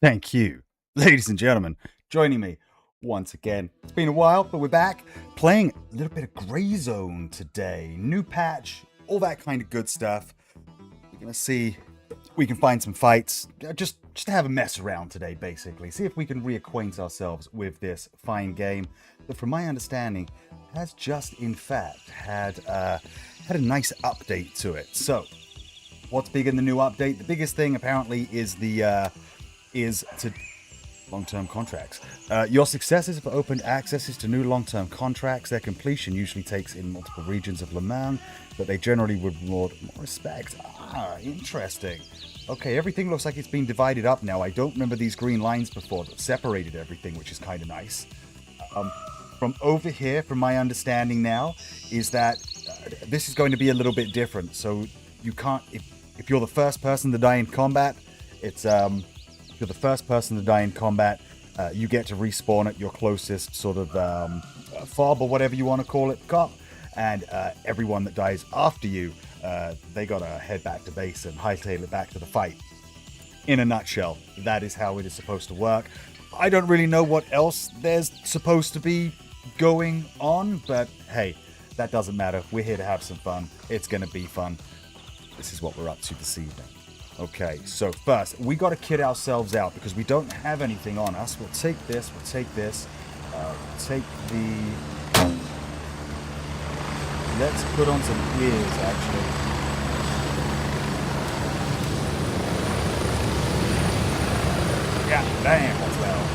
Thank you, ladies and gentlemen, joining me once again. It's been a while, but we're back playing a little bit of Grey Zone today. New patch, all that kind of good stuff. We're gonna see if we can find some fights, just to have a mess around today, basically. See if we can reacquaint ourselves with this fine game that, from my understanding, has just in fact had a nice update to it. So, what's big in the new update? The biggest thing apparently is to long-term contracts. Your successors have opened accesses to new long-term contracts. Their completion usually takes in multiple regions of Lamang, but they generally would reward more respect. Interesting. Okay, everything looks like it's been divided up now. I don't remember these green lines before that separated everything, which is kind of nice. From over here, from my understanding now, is that this is going to be a little bit different. So you can't, if you're the first person to die in combat, it's if you're the first person to die in combat, you get to respawn at your closest sort of fob or whatever you want to call it, cop, and everyone that dies after you, they gotta head back to base and hightail it back to the fight. In a nutshell, that is how it is supposed to work. I don't really know what else there's supposed to be going on, but hey, that doesn't matter. We're here to have some fun. It's gonna be fun. This is what we're up to this evening. Okay, so first, we got to kit ourselves out because we don't have anything on us. We'll take this, we'll take this, take the... Let's put on some ears, actually. Yeah, damn, that's loud.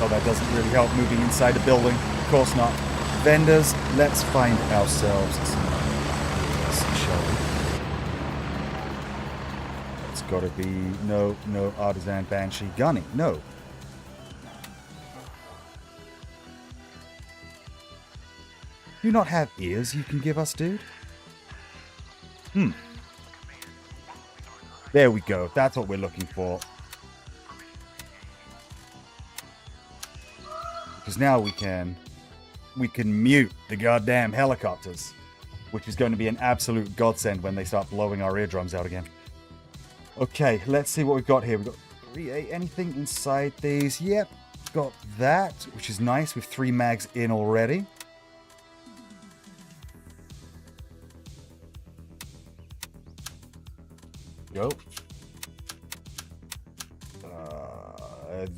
Oh, that doesn't really help moving inside a building. Of course not. Vendors, let's find ourselves some... It's gotta be no artisan banshee gunny. No. Do you not have ears you can give us, dude? There we go. That's what we're looking for. Because now we can mute the goddamn helicopters, which is going to be an absolute godsend when they start blowing our eardrums out again. Okay, let's see what we've got here. We've got 3A. Anything inside these? Yep, got that, which is nice with 3 mags in already. Go.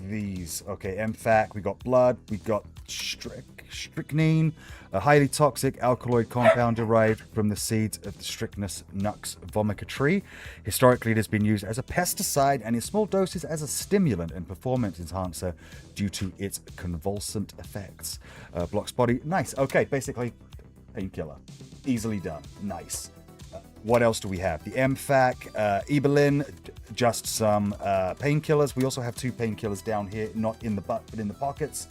These. Okay, MFAC. We got blood. We got strychnine, a highly toxic alkaloid compound derived from the seeds of the Strychnus nux vomica tree. Historically, it has been used as a pesticide and in small doses as a stimulant and performance enhancer due to its convulsant effects. Blocks body. Nice. Okay, basically, painkiller. Easily done. Nice. What else do we have? The MFAC, Ebelin, just some painkillers. We also have 2 painkillers down here, not in the butt, but in the pockets.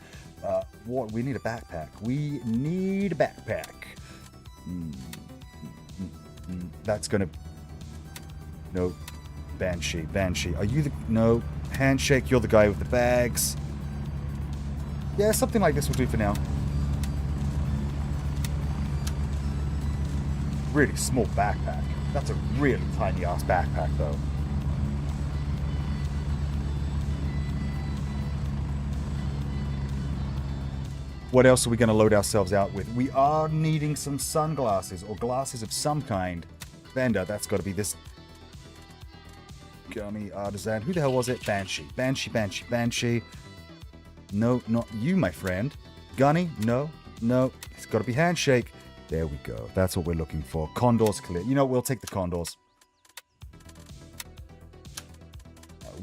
What we need a backpack. We need a backpack. That's gonna... No. Banshee. Are you the... No. Handshake, you're the guy with the bags. Yeah, something like this will do for now. Really small backpack. That's a really tiny ass backpack though. What else are we going to load ourselves out with? We are needing some sunglasses or glasses of some kind. Vendor, that's got to be this gummy artisan. Who the hell was it? Banshee. No, not you, my friend. Gunny? No. It's got to be handshake. There we go. That's what we're looking for. Condors clear. You know, we'll take the condors.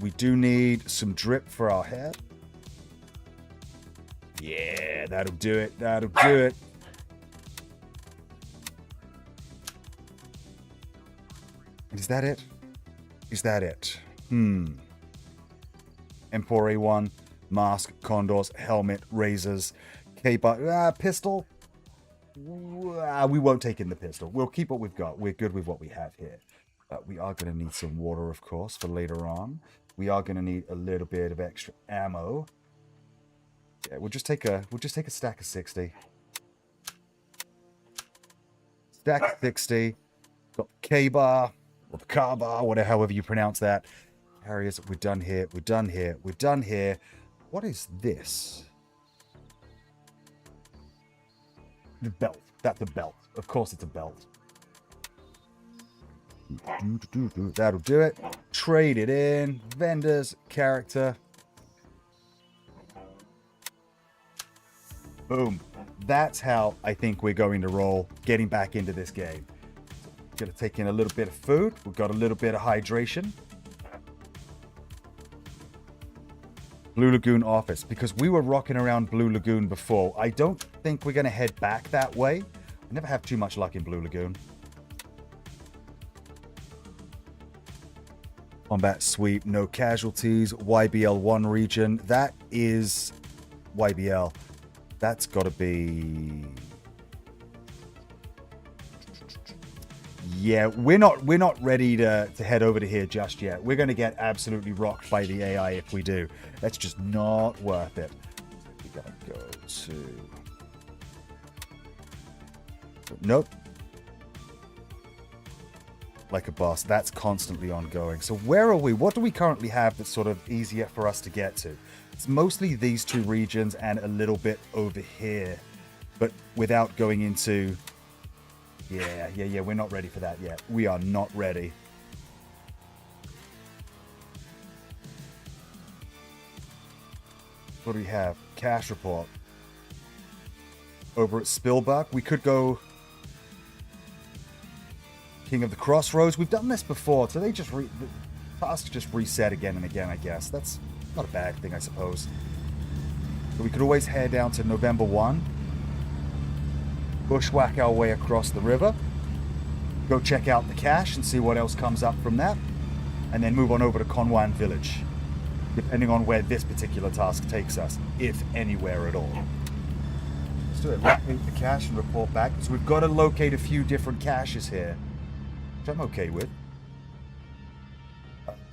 We do need some drip for our hair. Yeah, that'll do it. Is that it? M4 A1, mask, condors, helmet, razors, K-bar, pistol. We won't take in the pistol. We'll keep what we've got. We're good with what we have here. We are going to need some water, of course, for later on. We are going to need a little bit of extra ammo. Yeah, we'll just take a stack of 60. Stack of 60. Got K-bar. or the Kaaba, whatever, however you pronounce that. Carriers, we're done here, we're done here, we're done here. What is this? The belt. That's a belt. Of course it's a belt. That'll do it. Trade it in. Vendors, character. Boom. That's how I think we're going to roll getting back into this game. Gonna take in a little bit of food. We've got a little bit of hydration. Blue Lagoon office, because we were rocking around Blue Lagoon before. I don't think we're gonna head back that way. I never have too much luck in Blue Lagoon. Combat sweep, no casualties. YBL 1 region. That is YBL. That's got to be. Yeah, we're not ready to head over to here just yet. We're going to get absolutely rocked by the AI if we do. That's just not worth it. We got to go to. Nope. Like a boss. That's constantly ongoing. So where are we? What do we currently have that's sort of easier for us to get to? It's mostly these two regions and a little bit over here. But without going into... Yeah, we're not ready for that yet. We are not ready. What do we have? Cash report. Over at Spillbuck, we could go... King of the Crossroads. We've done this before, so they just the tasks just reset again and again, I guess. That's not a bad thing, I suppose. But we could always head down to November 1. Bushwhack our way across the river. Go check out the cache and see what else comes up from that. And then move on over to Conwan Village. Depending on where this particular task takes us, if anywhere at all. Let's do it. Locate the cache and report back. So we've got to locate a few different caches here. Which I'm okay with.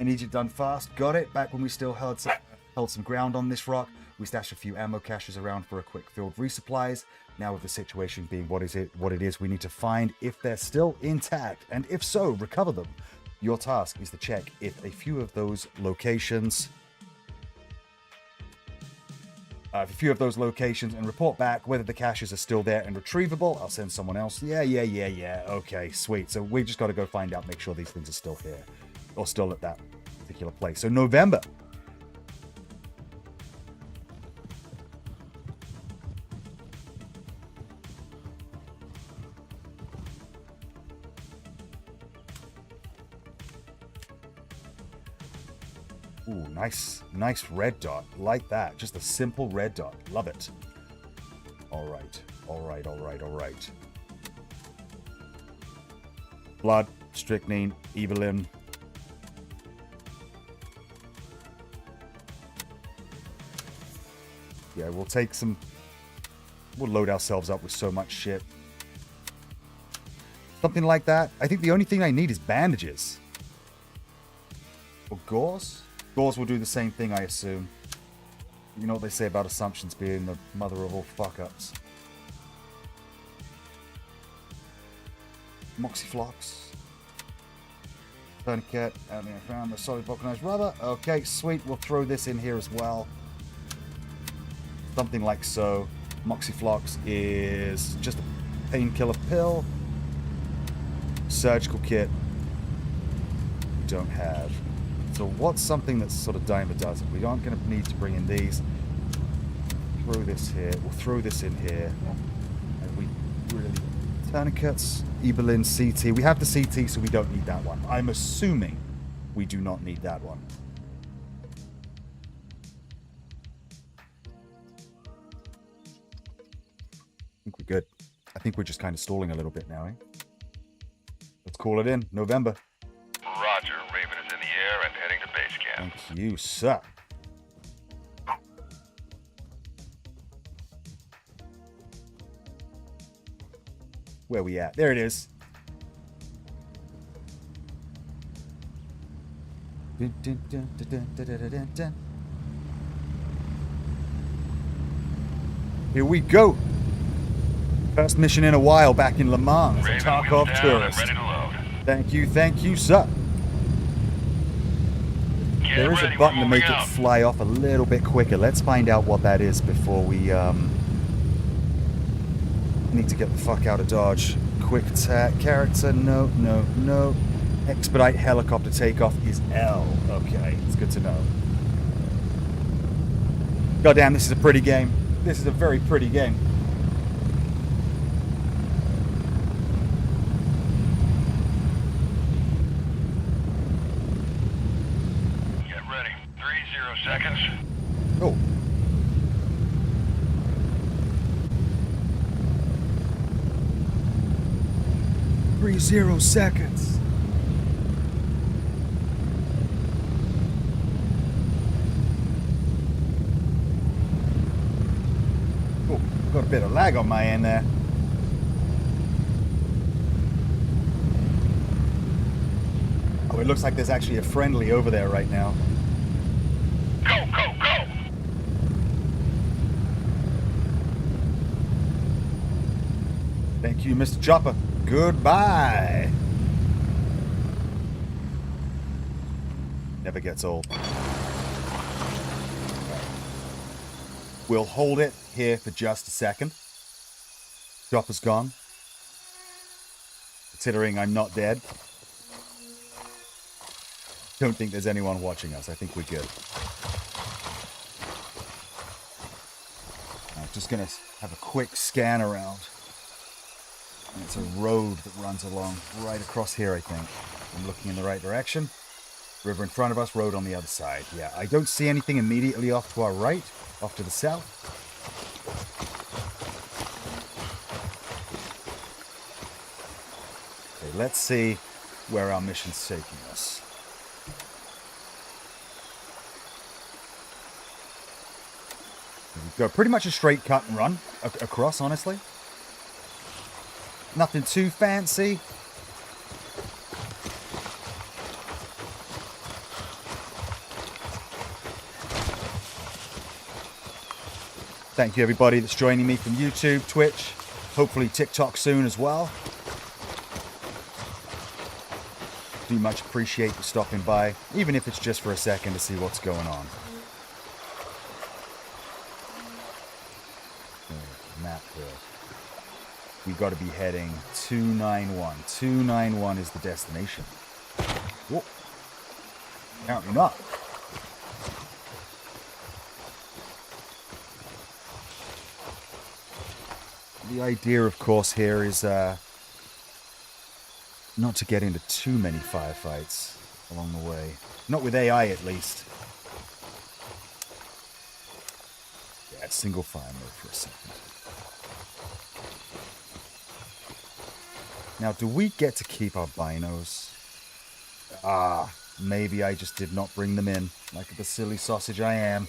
I need it done fast. Got it. Back when we still held some ground on this rock, we stashed a few ammo caches around for a quick field resupplies. Now with the situation being what it is, we need to find if they're still intact, and if so, recover them. Your task is to check if a few of those locations... and report back whether the caches are still there and retrievable. I'll send someone else. Yeah. Okay, sweet. So we just got to go find out, make sure these things are still here. Or still at that particular place. So November. Ooh, nice red dot. Like that. Just a simple red dot. Love it. All right. Blood, strychnine, Evelyn. Yeah, we'll load ourselves up with so much shit. Something like that. I think the only thing I need is bandages. Or gauze? Gauze will do the same thing, I assume. You know what they say about assumptions being the mother of all fuck-ups. Moxiflox. Tourniquet. And I found the solid vulcanized rubber. Okay, sweet. We'll throw this in here as well. Something like so. Moxiflox is just a painkiller pill. Surgical kit. Don't have. So what's something that's sort of dime a dozen? We aren't going to need to bring in these. Throw this here. We'll throw this in here. And we really... Tourniquets, Eberlin, CT. We have the CT, so we don't need that one. I'm assuming we do not need that one. I think we're good. I think we're just kind of stalling a little bit now, eh? Let's call it in. November. Roger. Raven is in the air and heading to base camp. Thank you, sir. Where we at? There it is. Here we go. First mission in a while back in Lamang as a Tarkov tourist. Ready to load. Thank you, sir. There is a button to make it fly off a little bit quicker. Let's find out what that is before we need to get the fuck out of Dodge. Quick attack, character, no. Expedite helicopter takeoff is L. Okay, it's good to know. Goddamn, this is a pretty game. This is a very pretty game. Get ready. 30 seconds. Oh. .30 seconds. Oh, got a bit of lag on my end there. Oh, it looks like there's actually a friendly over there right now. Go! Thank you, Mr. Chopper. Goodbye. Never gets old. We'll hold it here for just a second. Chopper's gone. Considering I'm not dead. Don't think there's anyone watching us. I think we're good. I'm just gonna have a quick scan around. And it's a road that runs along right across here, I think. I'm looking in the right direction. River in front of us, road on the other side. Yeah, I don't see anything immediately off to our right, off to the south. Okay, let's see where our mission's taking us. We've got pretty much a straight cut and run across, honestly. Nothing too fancy. Thank you everybody that's joining me from YouTube, Twitch, hopefully TikTok soon as well. Do much appreciate you stopping by, even if it's just for a second to see what's going on. Map here. We got to be heading 291. 291 is the destination. Whoa. Apparently not. The idea, of course, here is not to get into too many firefights along the way. Not with AI, at least. Yeah, it's single fire mode for a second. Now, do we get to keep our binos? Ah, maybe I just did not bring them in, like the silly sausage I am.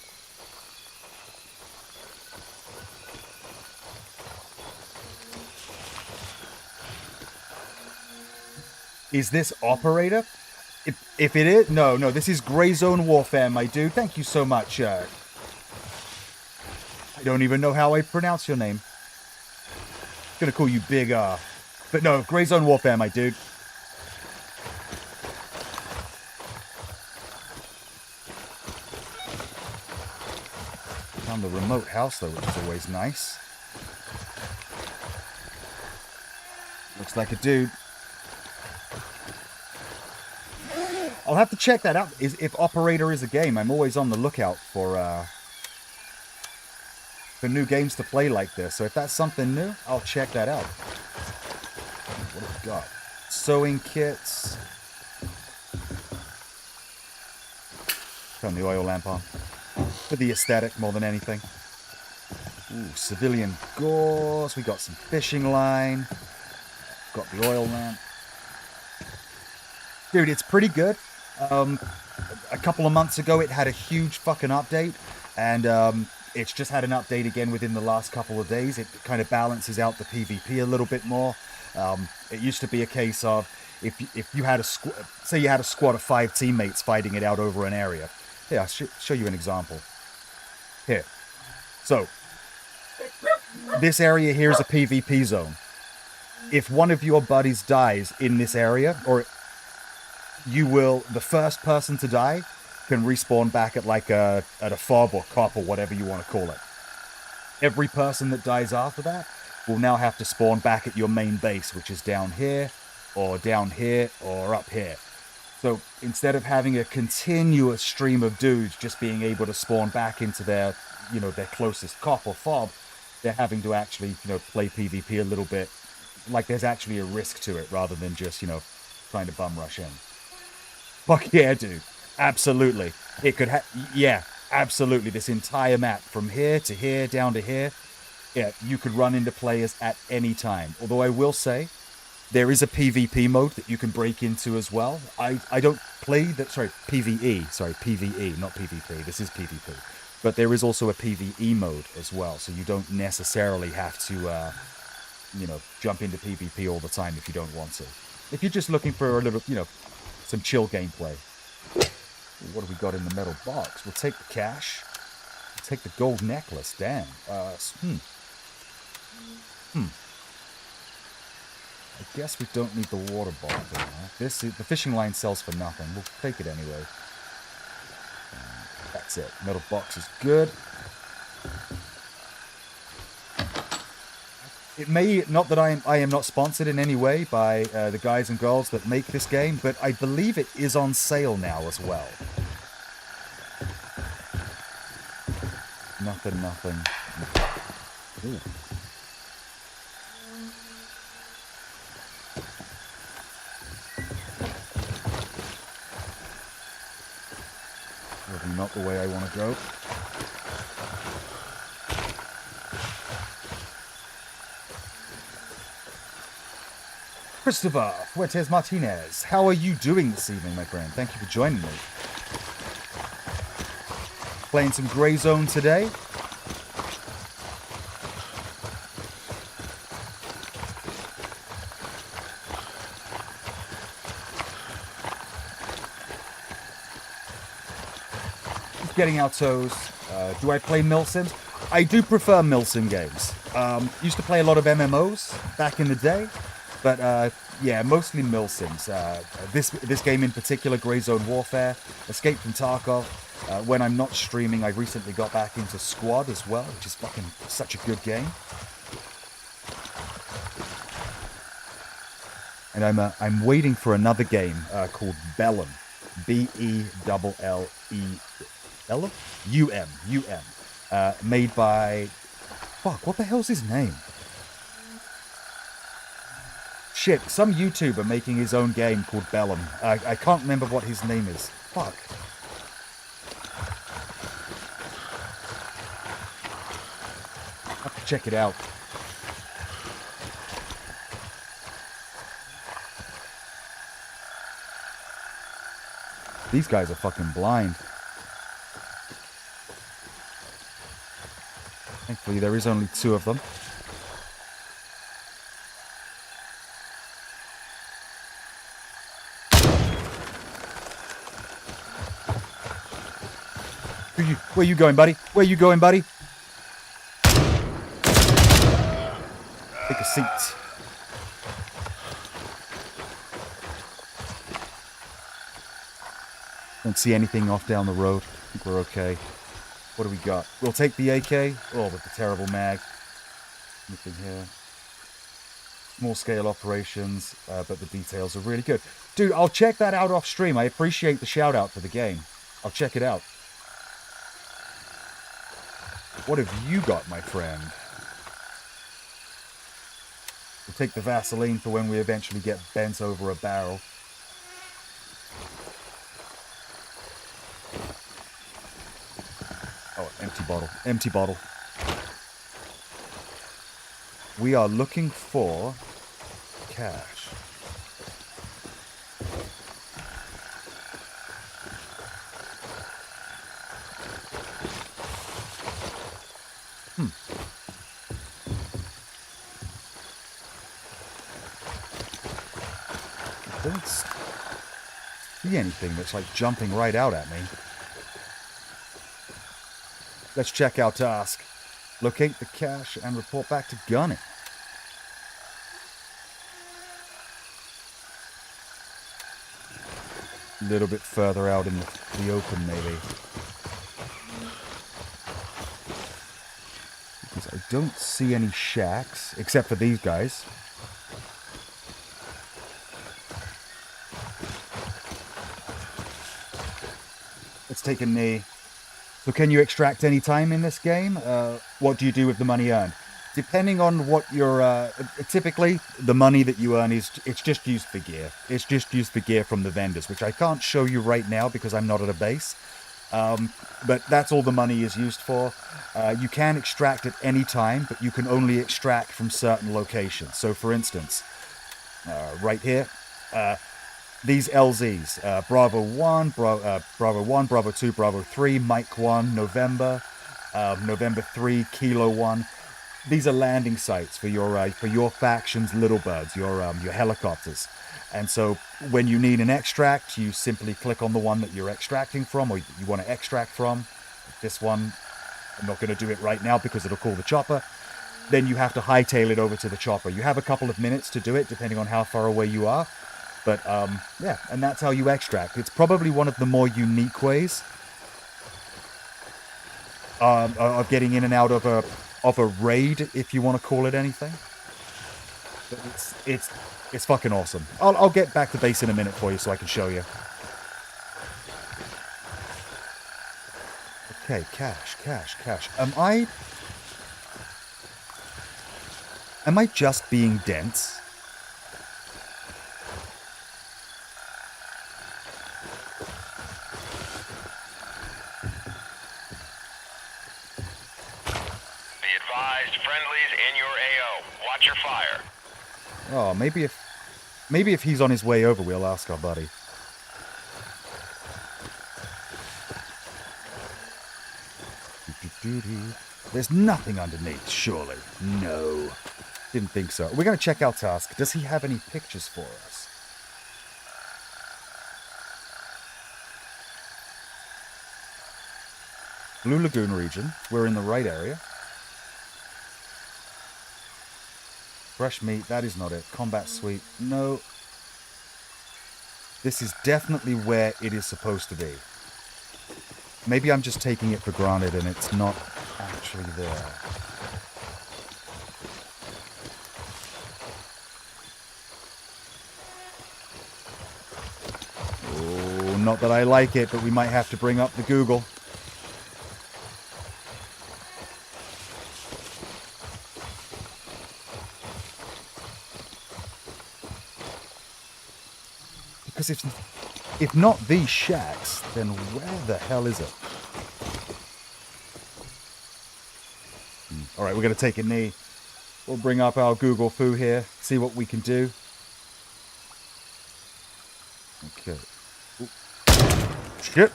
Is this operator? If it is, no, this is Gray Zone Warfare, my dude. Thank you so much. I don't even know how I pronounce your name. I'm gonna call you Big R. But no, Gray Zone Warfare, my dude. Found the remote house, though, which is always nice. Looks like a dude. I'll have to check that out. If Operator is a game, I'm always on the lookout for new games to play like this. So if that's something new, I'll check that out. What have we got? Sewing kits. Turn the oil lamp on. For the aesthetic more than anything. Ooh, civilian gauze. We got some fishing line. Got the oil lamp. Dude, it's pretty good. A couple of months ago, it had a huge fucking update. And it's just had an update again within the last couple of days. It kind of balances out the PvP a little bit more. It used to be a case of if you had a say you had a squad of 5 teammates fighting it out over an area. Here, I'll show you an example. Here. So, this area here is a PvP zone. If one of your buddies dies in this area, or you will, the first person to die can respawn back at like at a fob or cop or whatever you want to call it. Every person that dies after that will now have to spawn back at your main base, which is down here or up here. So instead of having a continuous stream of dudes just being able to spawn back into their, their closest cop or fob, they're having to actually, play PvP a little bit. Like there's actually a risk to it rather than just, trying to bum rush in. Fuck yeah, dude. Absolutely. It could yeah, absolutely. This entire map from here to here, down to here. Yeah, you could run into players at any time. Although I will say, there is a PvP mode that you can break into as well. I don't play that, PvE, not PvP. This is PvP. But there is also a PvE mode as well, so you don't necessarily have to, jump into PvP all the time if you don't want to. If you're just looking for a little, some chill gameplay. What have we got in the metal box? We'll take the cash. We'll take the gold necklace. Damn. I guess we don't need the water bottle. The fishing line sells for nothing. We'll take it anyway. That's it. Metal box is good. It may, not that I am not sponsored in any way by the guys and girls that make this game, but I believe it is on sale now as well. Nothing. Ooh. Probably not the way I want to go. Christopher Fuertes Martinez, how are you doing this evening, my friend? Thank you for joining me. Playing some Grey Zone today. Just getting our toes. Do I play milsims? I do prefer milsim games. Used to play a lot of MMOs back in the day. But, yeah, mostly milsims. This game in particular, Grey Zone Warfare, Escape from Tarkov. When I'm not streaming, I recently got back into Squad as well, which is fucking such a good game. And I'm waiting for another game called Bellum. B-E-L-L-E... Bellum? U-M. Made by... Fuck, what the hell's his name? Shit, some YouTuber making his own game called Bellum. I can't remember what his name is. Fuck. I have to check it out. These guys are fucking blind. Thankfully, there is only 2 of them. Where you going, buddy? Where you going, buddy? Take a seat. Don't see anything off down the road. I think we're okay. What do we got? We'll take the AK. Oh, with the terrible mag. Nothing here. Small scale operations, but the details are really good. Dude, I'll check that out off stream. I appreciate the shout out for the game. I'll check it out. What have you got, my friend? We'll take the Vaseline for when we eventually get bent over a barrel. Oh, empty bottle. Empty bottle. We are looking for cash. I don't see anything that's like jumping right out at me. Let's check our task. Locate the cache and report back to Gunny. A little bit further out in the open, maybe. Because I don't see any shacks, except for these guys. Let's take a knee. So can you extract any time in this game? What do you do with the money earned? Depending on what you're... typically, the money that you earn it's just used for gear. It's just used for gear from the vendors, which I can't show you right now because I'm not at a base. But that's all the money is used for. You can extract at any time, but you can only extract from certain locations. So, for instance, right here, these LZs, Bravo 1, Bravo 1, Bravo 2, Bravo 3, Mike 1, November, November 3, Kilo 1. These are landing sites for your faction's little birds, your helicopters. And so when you need an extract, you simply click on the one that you're extracting from, or you want to extract from. This one, I'm not going to do it right now because it'll call the chopper. Then you have to hightail it over to the chopper. You have a couple of minutes to do it, depending on how far away you are. But, yeah, and that's how you extract. It's probably one of the more unique ways of getting in and out of a raid, if you want to call it anything. But it's fucking awesome. I'll get back to base in a minute for you so I can show you. Okay, cash. Am I just being dense? Friendlies in your AO. Watch your fire. Oh, maybe if he's on his way over, we'll ask our buddy. There's nothing underneath, surely. No. Didn't think so. We're going to check out Task. Does he have any pictures for us? Blue Lagoon region. We're in the right area. Fresh meat, that is not it. Combat suite, no. This is definitely where it is supposed to be. Maybe I'm just taking it for granted and it's not actually there. Oh, not that I like it, but we might have to bring up the Google. Because if not these shacks, then where the hell is it? All right, we're going to take a knee. We'll bring up our Google Foo here, see what we can do. Okay. Ooh. Shit.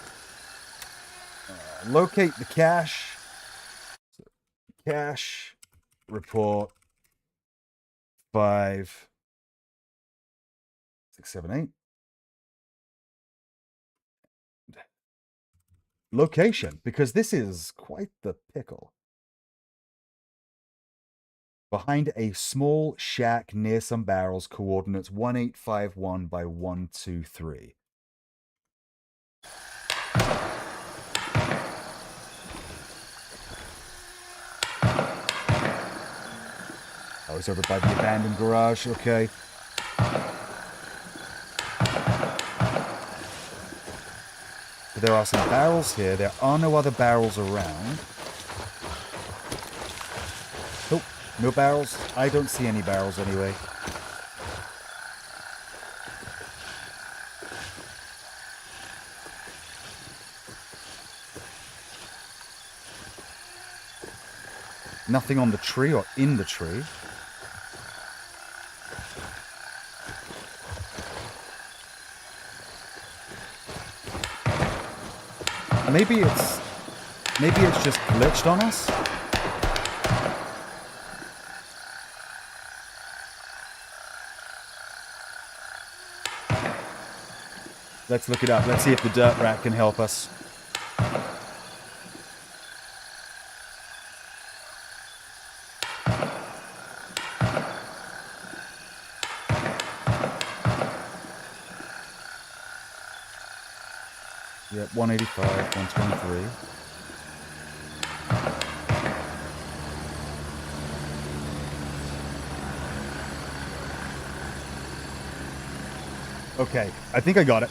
Locate the cache. Cache. Report. 5, 6, 7, 8. Location, because this is quite the pickle. Behind a small shack near some barrels, coordinates 1851 by 123. Oh, it's over by the abandoned garage, okay. There are some barrels here. There are no other barrels around. Nope, no barrels. I don't see any barrels anyway. Nothing on the tree or in the tree. Maybe it's just glitched on us. Let's look it up. Let's see if the dirt rat can help us. 185, 123. Okay, I think I got it.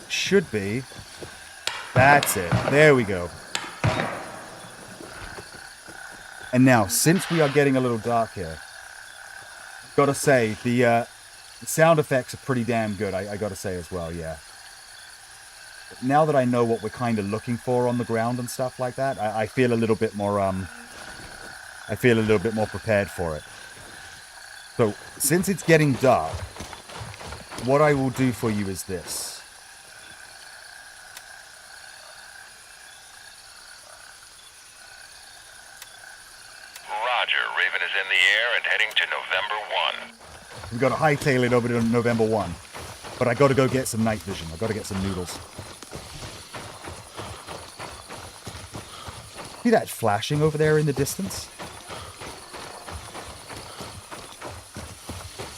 Should be. That's it. There we go. And now, since we are getting a little dark here, gotta say, the sound effects are pretty damn good, I gotta say as well, yeah. Now that I know what we're kind of looking for on the ground and stuff like that, I feel a little bit more, I feel a little bit more prepared for it. So, since it's getting dark, what I will do for you is this. Roger, Raven is in the air and heading to November 1. We've got to hightail it over to November 1. But I gotta go get some night vision. I gotta get some noodles. See that flashing over there in the distance?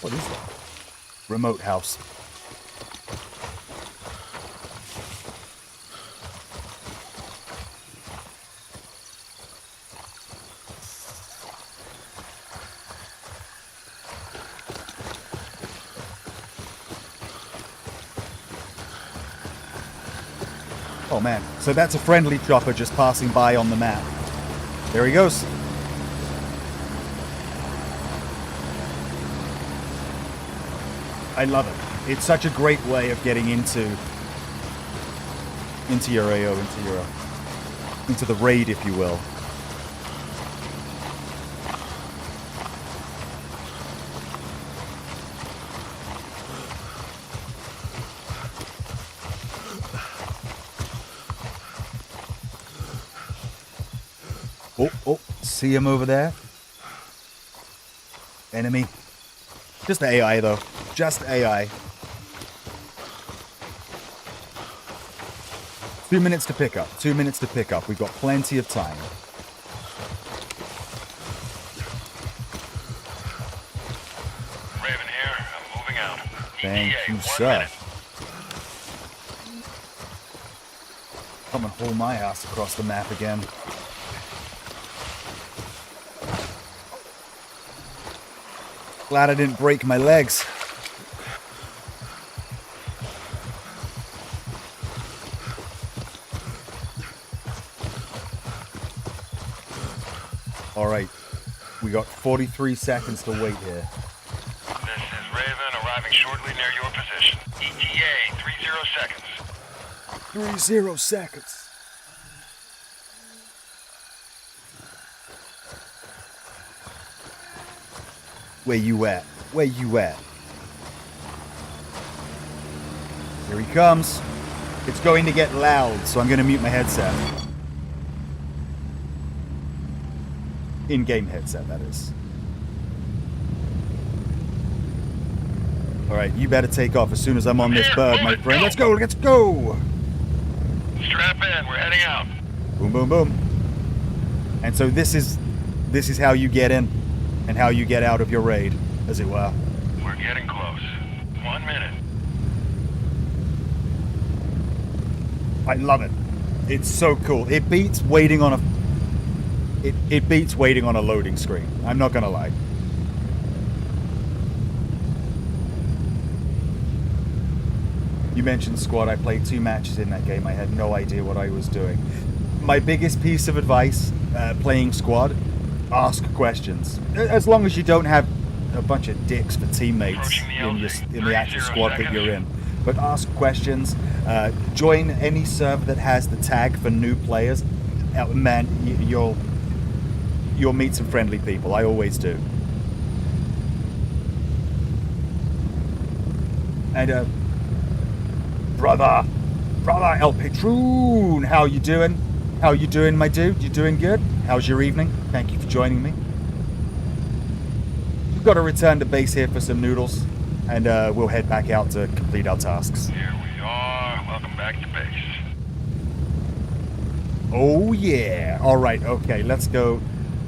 What is that? Remote house. Oh man, so that's a friendly chopper just passing by on the map. There he goes. I love it. It's such a great way of getting into your AO, into the raid, if you will. Oh, see him over there? Enemy. Just AI, though. Just AI. 2 minutes to pick up. 2 minutes to pick up. We've got plenty of time. Raven here. I'm moving out. Thank ETA, you, 1 sir. minute. Come and haul my ass across the map again. Glad I didn't break my legs. All right, we got 43 seconds to wait here. This is Raven arriving shortly near your position. ETA, 30 seconds. 30 seconds. Where you at? Where you at? Here he comes. It's going to get loud, so I'm going to mute my headset. In-game headset, that is. Alright, you better take off as soon as I'm on this bird, my friend. Let's go, let's go! Strap in, we're heading out. Boom, boom, boom. And so this is how you get in and how you get out of your raid, as it were. We're getting close. 1 minute. I love it. It's so cool. It beats waiting on a... It beats waiting on a loading screen. I'm not gonna lie. You mentioned squad. I played 2 matches in that game. I had no idea what I was doing. My biggest piece of advice playing squad: ask questions. As long as you don't have a bunch of dicks for teammates in the actual squad that you're in. But ask questions. Join any server that has the tag for new players. Man, you'll meet some friendly people. I always do. And brother El Patroon, how you doing? How you doing, my dude? You doing good? How's your evening? Thank you for joining me. We've got to return to base here for some noodles, and we'll head back out to complete our tasks. Here we are. Welcome back to base. Oh yeah! All right, okay, let's go.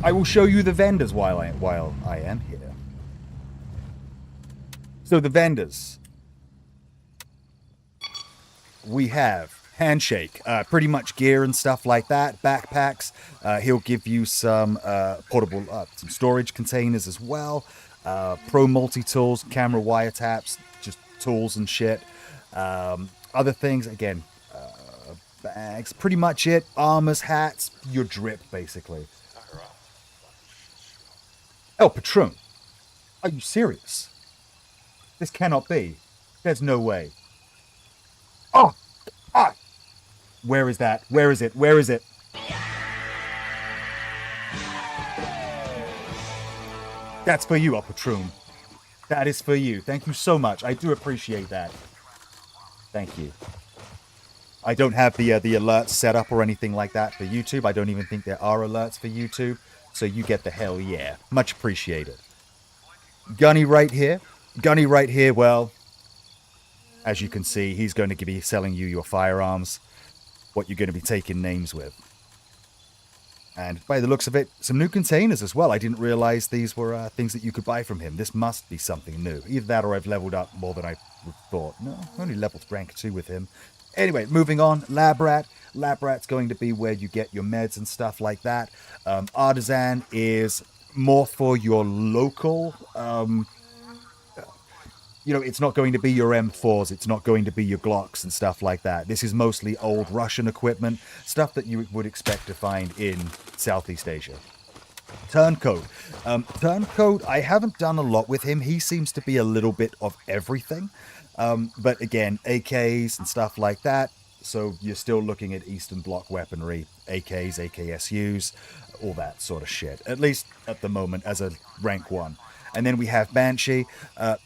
I will show you the vendors while I am here. So the vendors. we have Handshake, pretty much gear and stuff like that, backpacks. He'll give you some portable, some storage containers as well. Pro multi-tools, camera wiretaps, just tools and shit. Other things, again, bags, pretty much it. Armors, hats, your drip, basically. Oh, Patron. Are you serious? This cannot be. There's no way. Oh! Ah! Where is that? Where is it? Where is it? That's for you, Patron. That is for you. Thank you so much. I do appreciate that. Thank you. I don't have the alerts set up or anything like that for YouTube. I don't even think there are alerts for YouTube. So you get the hell yeah. Much appreciated. Gunny right here. Gunny right here, well, as you can see, he's going to be selling you your firearms, what you're going to be taking names with. And by the looks of it, some new containers as well. I didn't realize these were things that you could buy from him. This must be something new. Either that or I've leveled up more than I thought. No, only leveled rank 2 with him. Anyway, moving on. Lab Rat. Lab Rat's going to be where you get your meds and stuff like that. Artisan is more for your local... it's not going to be your M4s, it's not going to be your Glocks and stuff like that. This is mostly old Russian equipment, stuff that you would expect to find in Southeast Asia. Turncoat. Turncoat, I haven't done a lot with him. He seems to be a little bit of everything. But again, AKs and stuff like that. So you're still looking at Eastern Bloc weaponry, AKs, AKSUs, all that sort of shit. At least at the moment as a rank 1. And then we have Banshee.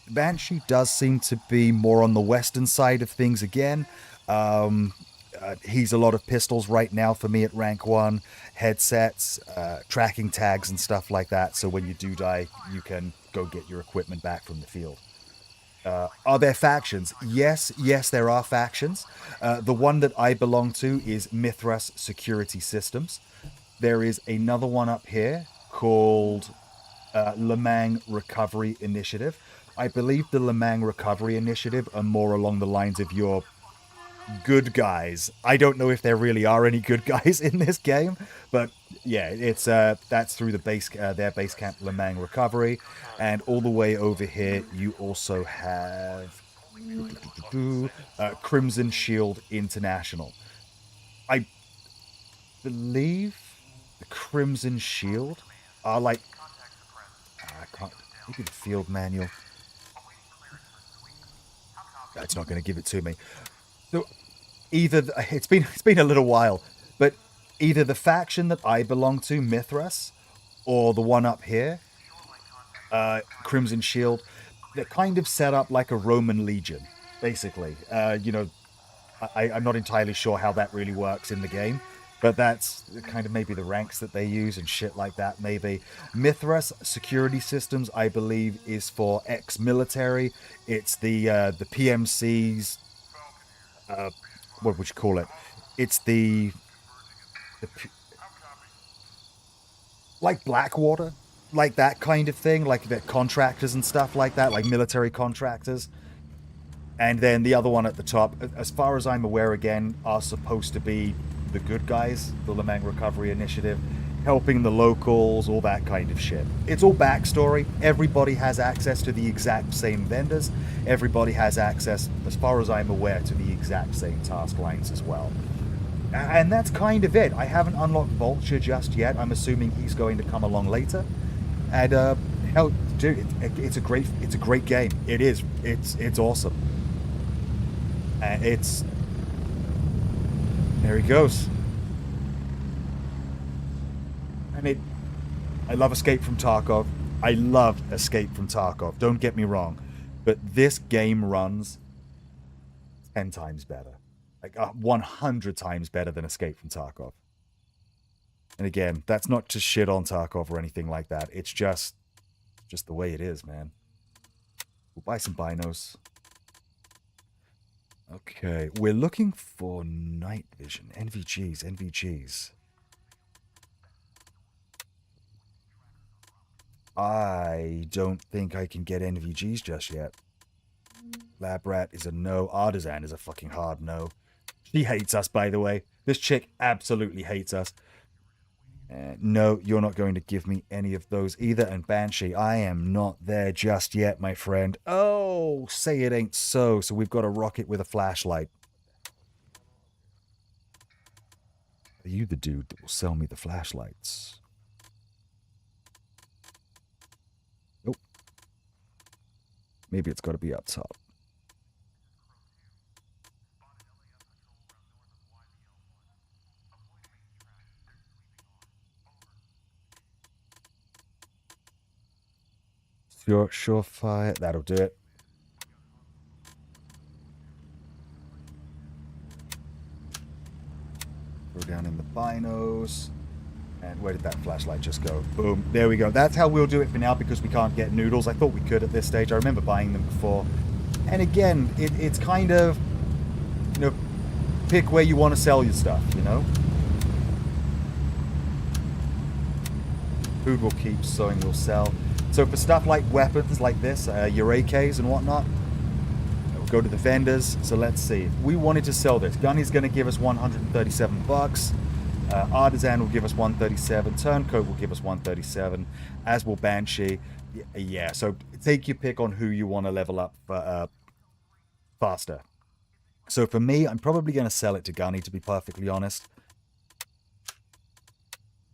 Banshee does seem to be more on the western side of things again. He's a lot of pistols right now for me at rank 1. Headsets, tracking tags and stuff like that. So when you do die, you can go get your equipment back from the field. Are there factions? Yes, there are factions. The one that I belong to is Mithras Security Systems. There is another one up here called... Lamang Recovery Initiative. I believe the Lamang Recovery Initiative are more along the lines of your good guys. I don't know if there really are any good guys in this game, but yeah, it's that's through the their base camp Lamang Recovery, and all the way over here you also have Crimson Shield International. I believe the Crimson Shield are like maybe the field manual. That's not going to give it to me. So either it's been a little while, but either the faction that I belong to, Mithras, or the one up here, Crimson Shield, they're kind of set up like a Roman legion, basically. I'm not entirely sure how that really works in the game. But that's kind of maybe the ranks that they use and shit like that, maybe. Mithras Security Systems, I believe, is for ex-military. It's the PMCs... what would you call it? It's like Blackwater, like that kind of thing, like the contractors and stuff like that, like military contractors. And then the other one at the top, as far as I'm aware, again, are supposed to be the good guys, the Lamang Recovery Initiative, helping the locals, all that kind of shit. It's all backstory. Everybody has access to the exact same vendors. Everybody has access, as far as I'm aware, to the exact same task lines as well. And that's kind of it. I haven't unlocked Vulture just yet. I'm assuming he's going to come along later. And hell, dude, it's a great game. It is. It's awesome. And it's... There he goes. And I love Escape from Tarkov. I love Escape from Tarkov. Don't get me wrong. But this game runs 10 times better. Like 100 times better than Escape from Tarkov. And again, that's not to shit on Tarkov or anything like that. It's just the way it is, man. We'll buy some binos. Okay, we're looking for night vision. NVGs. I don't think I can get NVGs just yet. Lab Rat is a no. Artisan is a fucking hard no. She hates us, by the way. This chick absolutely hates us. No, you're not going to give me any of those either. And Banshee, I am not there just yet, my friend. Oh, say it ain't so. So we've got a rocket with a flashlight. Are you the dude that will sell me the flashlights? Nope. Maybe it's got to be up top. Surefire. That'll do it. Go down in the binos. And where did that flashlight just go? Boom. There we go. That's how we'll do it for now because we can't get noodles. I thought we could at this stage. I remember buying them before. And again, it's kind of, you know, pick where you want to sell your stuff, you know? Food will keep, sewing will sell. So for stuff like weapons like this, your AKs and whatnot, we'll go to the vendors. So let's see. If we wanted to sell this, Gunny's going to give us 137 bucks. Artisan will give us 137. Turncoat will give us 137, as will Banshee. Yeah, so take your pick on who you want to level up faster. So for me, I'm probably going to sell it to Gunny, to be perfectly honest.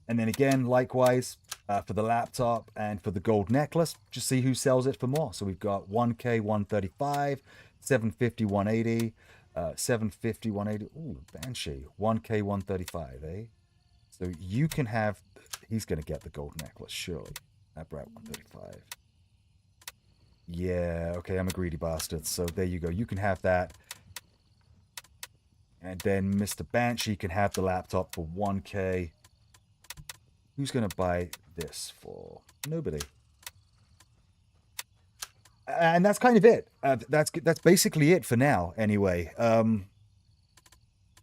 And then again, likewise, for the laptop and for the gold necklace, just see who sells it for more. So we've got 1K 135, 750 180, 750 180. Ooh, Banshee, 1K 135, eh? So you can have, he's going to get the gold necklace, surely. That brat 135. Yeah, okay, I'm a greedy bastard. So there you go. You can have that. And then Mr. Banshee can have the laptop for 1K. Who's going to buy this for? Nobody. And that's kind of it. That's basically it for now, anyway.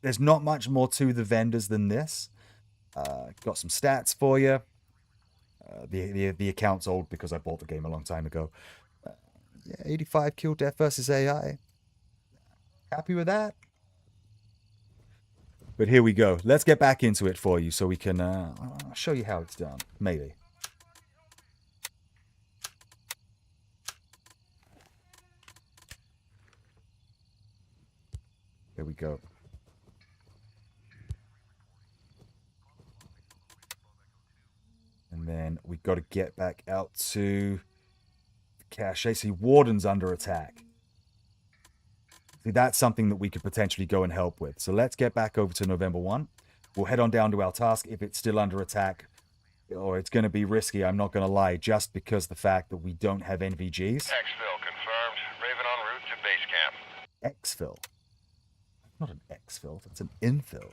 There's not much more to the vendors than this. Got some stats for you. The account's old because I bought the game a long time ago. Yeah, 85 kill death versus AI. Happy with that? But here we go. Let's get back into it for you so we can I'll show you how it's done. Maybe. There we go. And then we got to get back out to the cache. See, Warden's under attack. See, that's something that we could potentially go and help with. So let's get back over to November 1. We'll head on down to our task if it's still under attack. Or it's going to be risky, I'm not going to lie, just because the fact that we don't have NVGs. Exfil confirmed. Raven en route to base camp. Exfil. Not an exfil, that's an infill.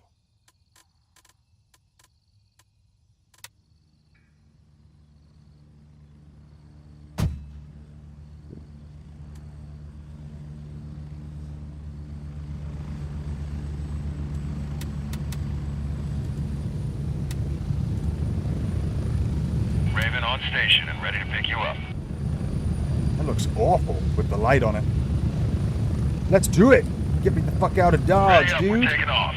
Raven on station and ready to pick you up. That looks awful with the light on it. Let's do it! Get me the fuck out of Dodge, Ready up, dude! we're taking off.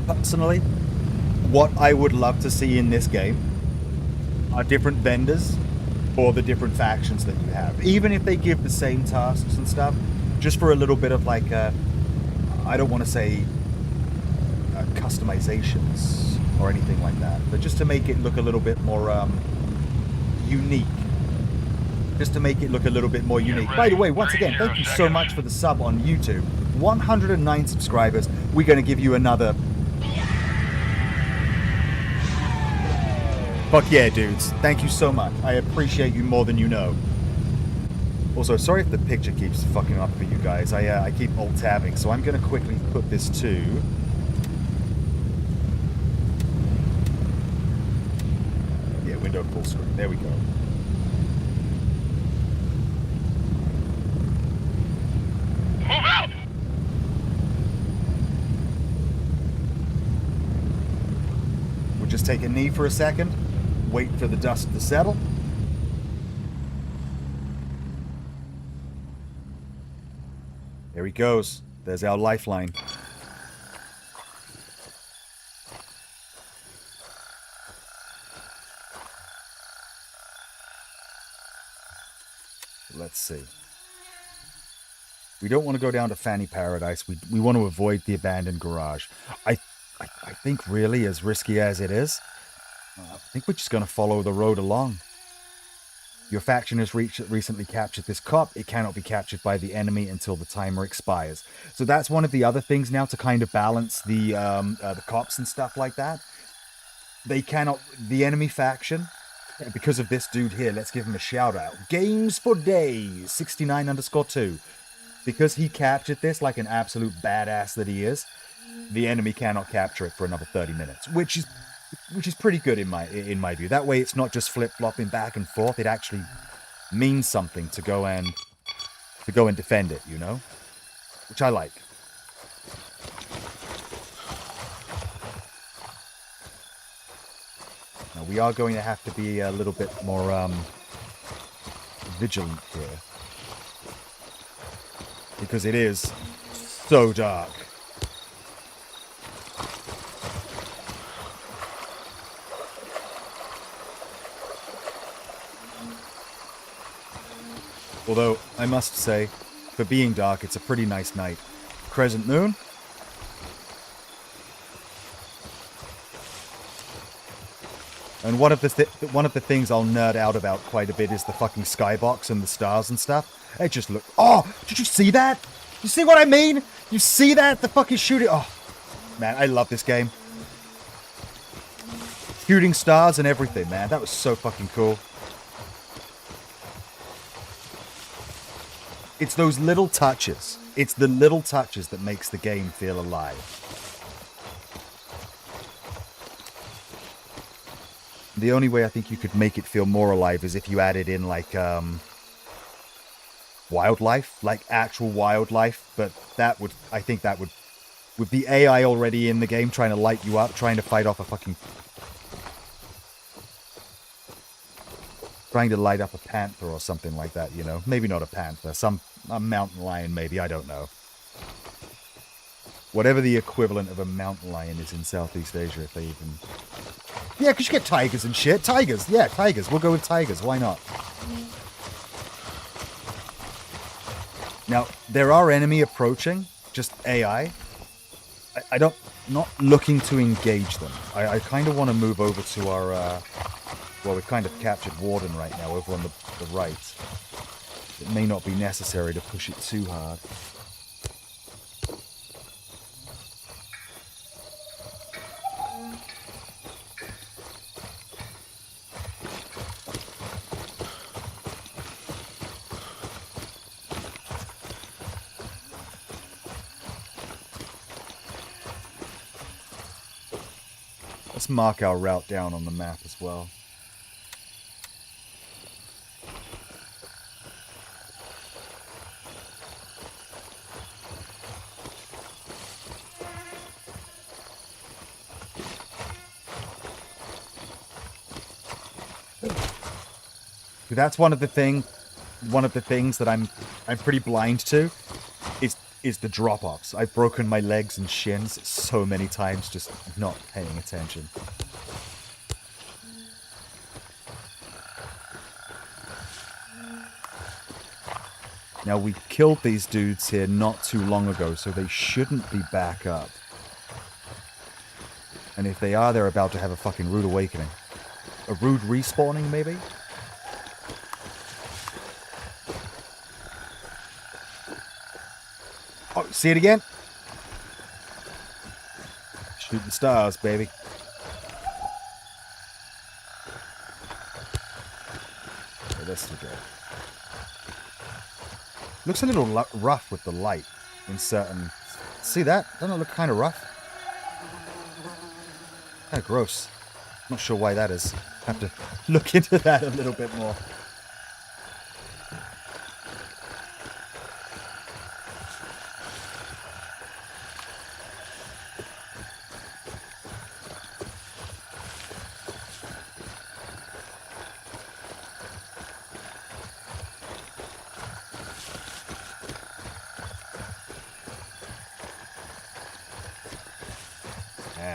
Personally, what I would love to see in this game are different vendors for the different factions that you have. Even if they give the same tasks and stuff, just for a little bit of like, I don't want to say customizations or anything like that, but just to make it look a little bit more unique. Just to make it look a little bit more unique. By the way, once again, thank you so much for the sub on YouTube. 109 subscribers. We're going to give you another... Fuck yeah, dudes. Thank you so much. I appreciate you more than you know. Also, sorry if the picture keeps fucking up for you guys. I keep alt-tabbing, so I'm going to quickly put this to... Yeah, window full screen. There we go. Move out! We'll just take a knee for a second. Wait for the dust to settle. There he goes. There's our lifeline. Let's see. We don't want to go down to Fanny Paradise. We want to avoid the abandoned garage. I think really, as risky as it is, I think we're just going to follow the road along. Your faction has recently captured this cop. It cannot be captured by the enemy until the timer expires. So that's one of the other things now to kind of balance the cops and stuff like that. They cannot... The enemy faction... Because of this dude here, let's give him a shout out. Games for Days, 69_2. Because he captured this like an absolute badass that he is, the enemy cannot capture it for another 30 minutes, which is pretty good in my view. That way it's not just flip-flopping back and forth. It actually means something to go and defend it, you know? Which I like. Now, we are going to have to be a little bit more vigilant here. Because it is so dark. Although, I must say, for being dark, it's a pretty nice night. Crescent moon. And one of the things I'll nerd out about quite a bit is the fucking skybox and the stars and stuff. It just look... Oh! Did you see that? You see what I mean? You see that? The fucking shooting... Oh! Man, I love this game. Shooting stars and everything, man. That was so fucking cool. It's those little touches. It's the little touches that makes the game feel alive. The only way I think you could make it feel more alive is if you added in, like, wildlife, like actual wildlife, but that would, I think that would, with the AI already in the game trying to light you up, trying to fight off a fucking, trying to light up a panther or something like that, you know, maybe not a panther, a mountain lion maybe, I don't know. Whatever the equivalent of a mountain lion is in Southeast Asia, if they even... Yeah, because you get tigers and shit. Tigers, yeah, tigers. We'll go with tigers. Why not? Now, there are enemy approaching, just AI. I don't... Not looking to engage them. I kind of want to move over to our... well, we've kind of captured Warden right now, over on the right. It may not be necessary to push it too hard. Let's mark our route down on the map as well. That's one of the things that I'm pretty blind to is the drop-offs. I've broken my legs and shins so many times just not paying attention. Now, we killed these dudes here not too long ago, so they shouldn't be back up. And if they are, they're about to have a fucking rude awakening. A rude respawning, maybe? Oh, see it again? Shoot the stars, baby. Okay, this will go. Looks a little rough with the light in certain... See that? Doesn't it look kind of rough? Kind of gross. Not sure why that is. Have to look into that a little bit more.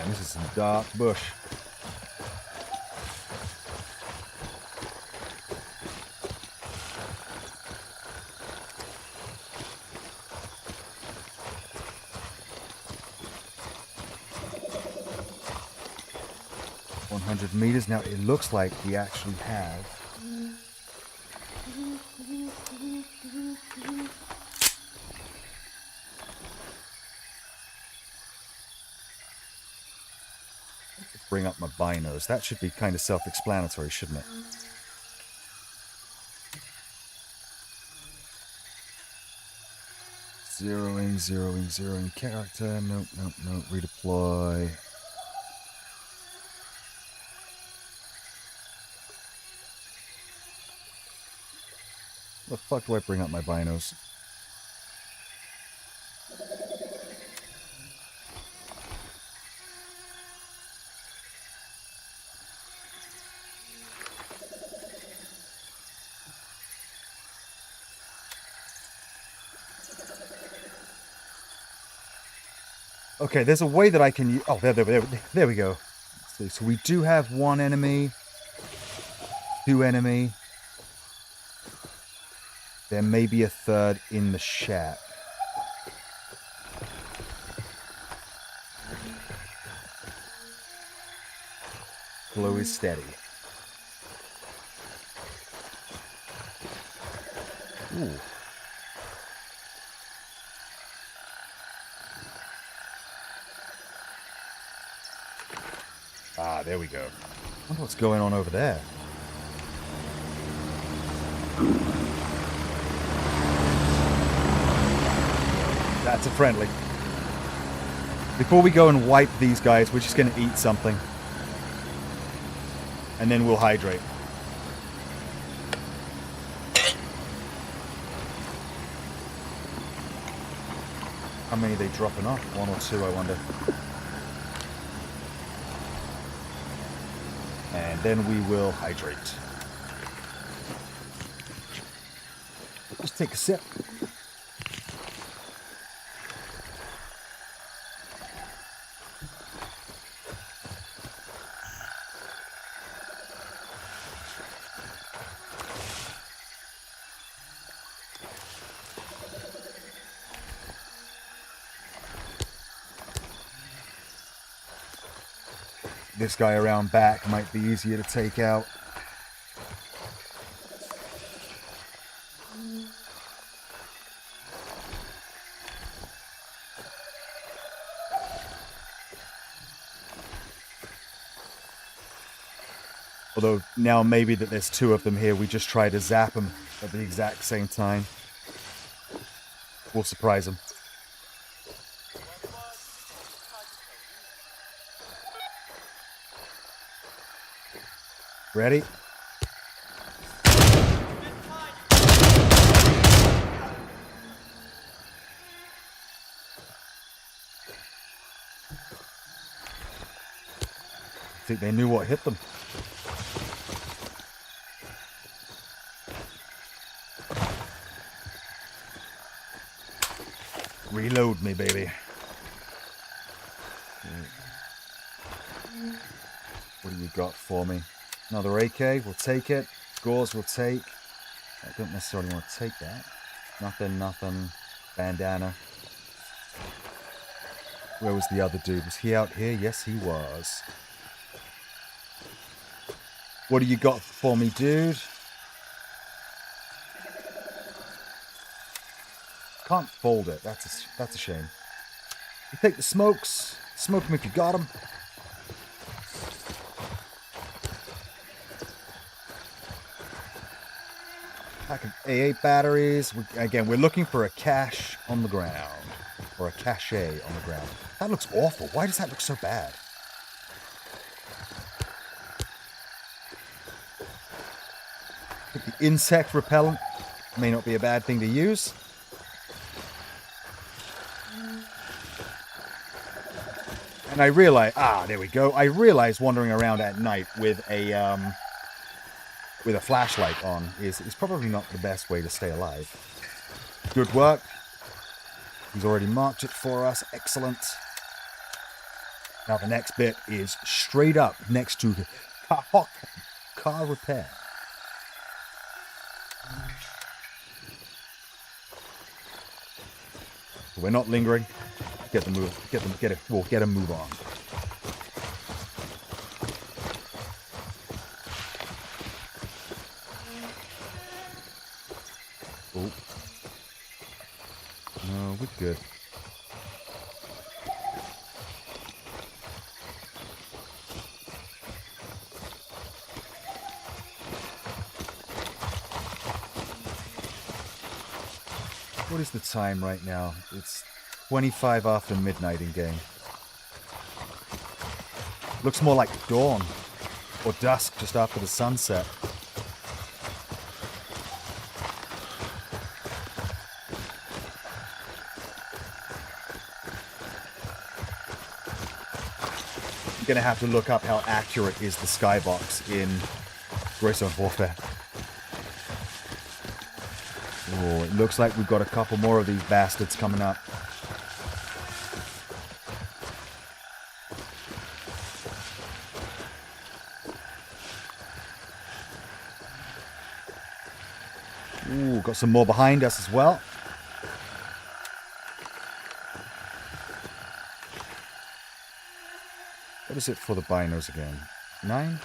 Man, this is some dark bush. Meters. Now it looks like we actually have bring up my binos. That should be kind of self-explanatory, shouldn't it? Zeroing character. Nope. Redeploy. The fuck do I bring up my binos? Okay, there's a way that I can use... Oh, there we go. Let's see. So we do have one enemy. Two enemy. There may be a third in the shack. Flow is steady. Ooh. Ah, there we go. I wonder what's going on over there. That's a friendly. Before we go and wipe these guys, we're just going to eat something. And then we'll hydrate. How many are they dropping off? One or two, I wonder. And then we will hydrate. Just take a sip. This guy around back might be easier to take out. Although now maybe that there's two of them here, we just try to zap them at the exact same time. We'll surprise them. Ready? I think they knew what hit them. Reload me, baby. What do you got for me? Another AK, we'll take it. Gauze, we'll take. I don't necessarily want to take that. Nothing. Bandana. Where was the other dude? Was he out here? Yes, he was. What do you got for me, dude? Can't fold it. That's a shame. You take the smokes. Smoke them if you got them. Pack of AA batteries. Again, we're looking for a cache on the ground. Or a cache on the ground. That looks awful. Why does that look so bad? I think the insect repellent may not be a bad thing to use. And I realize, there we go. I realize wandering around at night with a flashlight on is probably not the best way to stay alive. Good work. He's already marked it for us. Excellent. Now the next bit is straight up next to the car repair. We're not lingering. Get a move on. Oh. No, we're good. What is the time right now? It's 25 after midnight in game. Looks more like dawn or dusk just after the sunset. I'm gonna have to look up how accurate is the skybox in Gray Zone Warfare. Oh, it looks like we've got a couple more of these bastards coming up. Ooh, got some more behind us as well. What is it for the binos again? 9?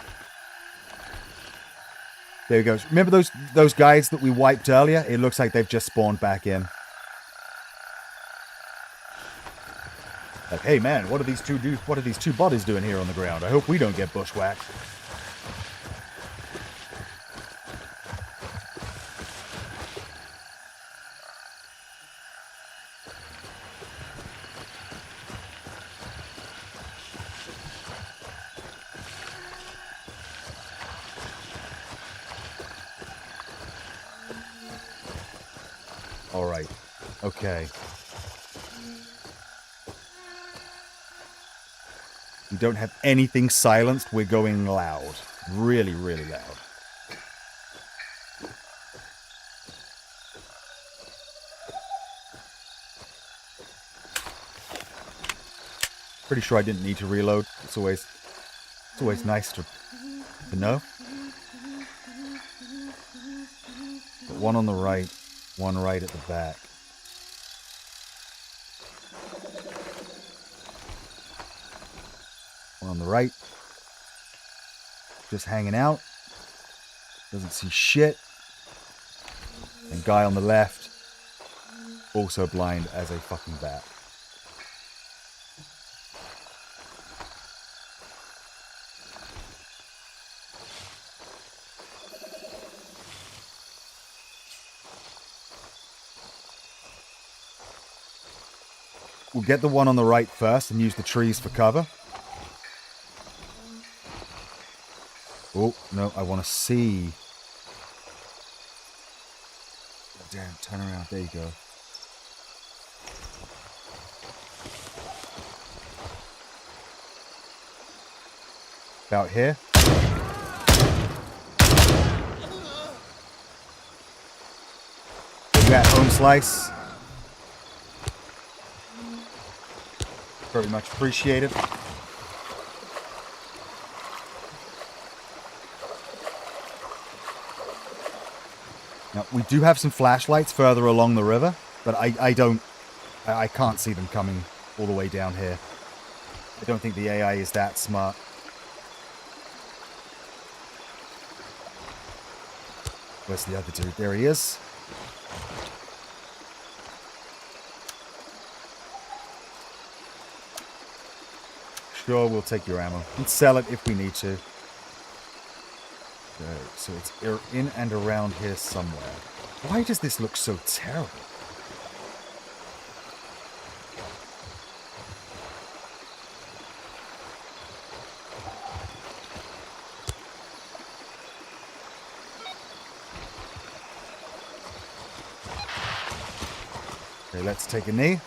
There he goes. Remember those guys that we wiped earlier? It looks like they've just spawned back in. Like, hey man, what are these two bodies doing here on the ground? I hope we don't get bushwhacked. Alright. Okay. We don't have anything silenced. We're going loud. Really, really loud. Pretty sure I didn't need to reload. It's always nice to know. But one on the right, one right at the back. One on the right. Just hanging out. Doesn't see shit. And guy on the left. Also blind as a fucking bat. We'll get the one on the right first and use the trees for cover. Oh, no, I want to see. Oh, damn, turn around. There you go. About here. We got home slice. Very much appreciated. Now, we do have some flashlights further along the river, but I can't see them coming all the way down here. I don't think the AI is that smart. Where's the other dude? There he is. Sure, we'll take your ammo and sell it if we need to. Okay, so it's in and around here somewhere. Why does this look so terrible? Okay, let's take a knee.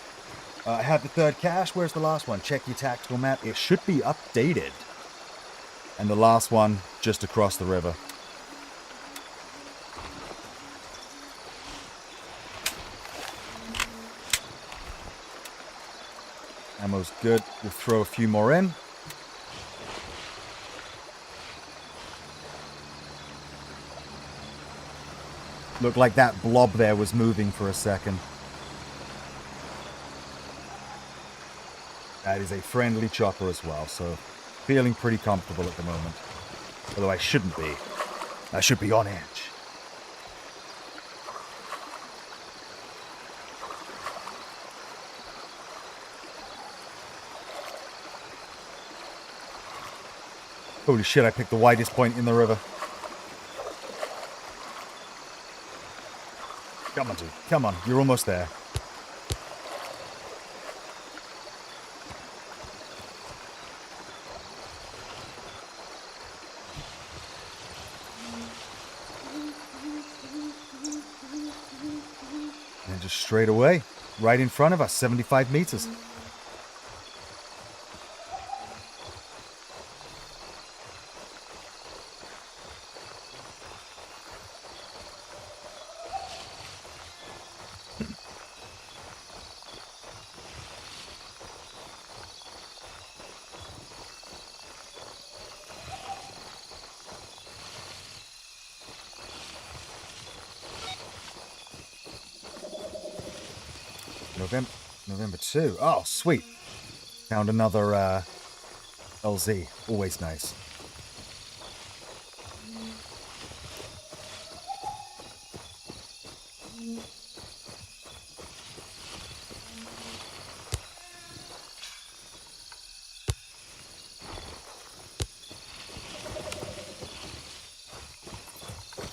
I have the third cache. Where's the last one? Check your tactical map. It should be updated. And the last one just across the river. Ammo's good. We'll throw a few more in. Looked like that blob there was moving for a second. That is a friendly chopper as well, so feeling pretty comfortable at the moment. Although I shouldn't be. I should be on edge. Holy shit, I picked the widest point in the river. Come on, dude. Come on. You're almost there. And just straight away, right in front of us, 75 meters. November 2. Oh, sweet. Found another LZ. Always nice.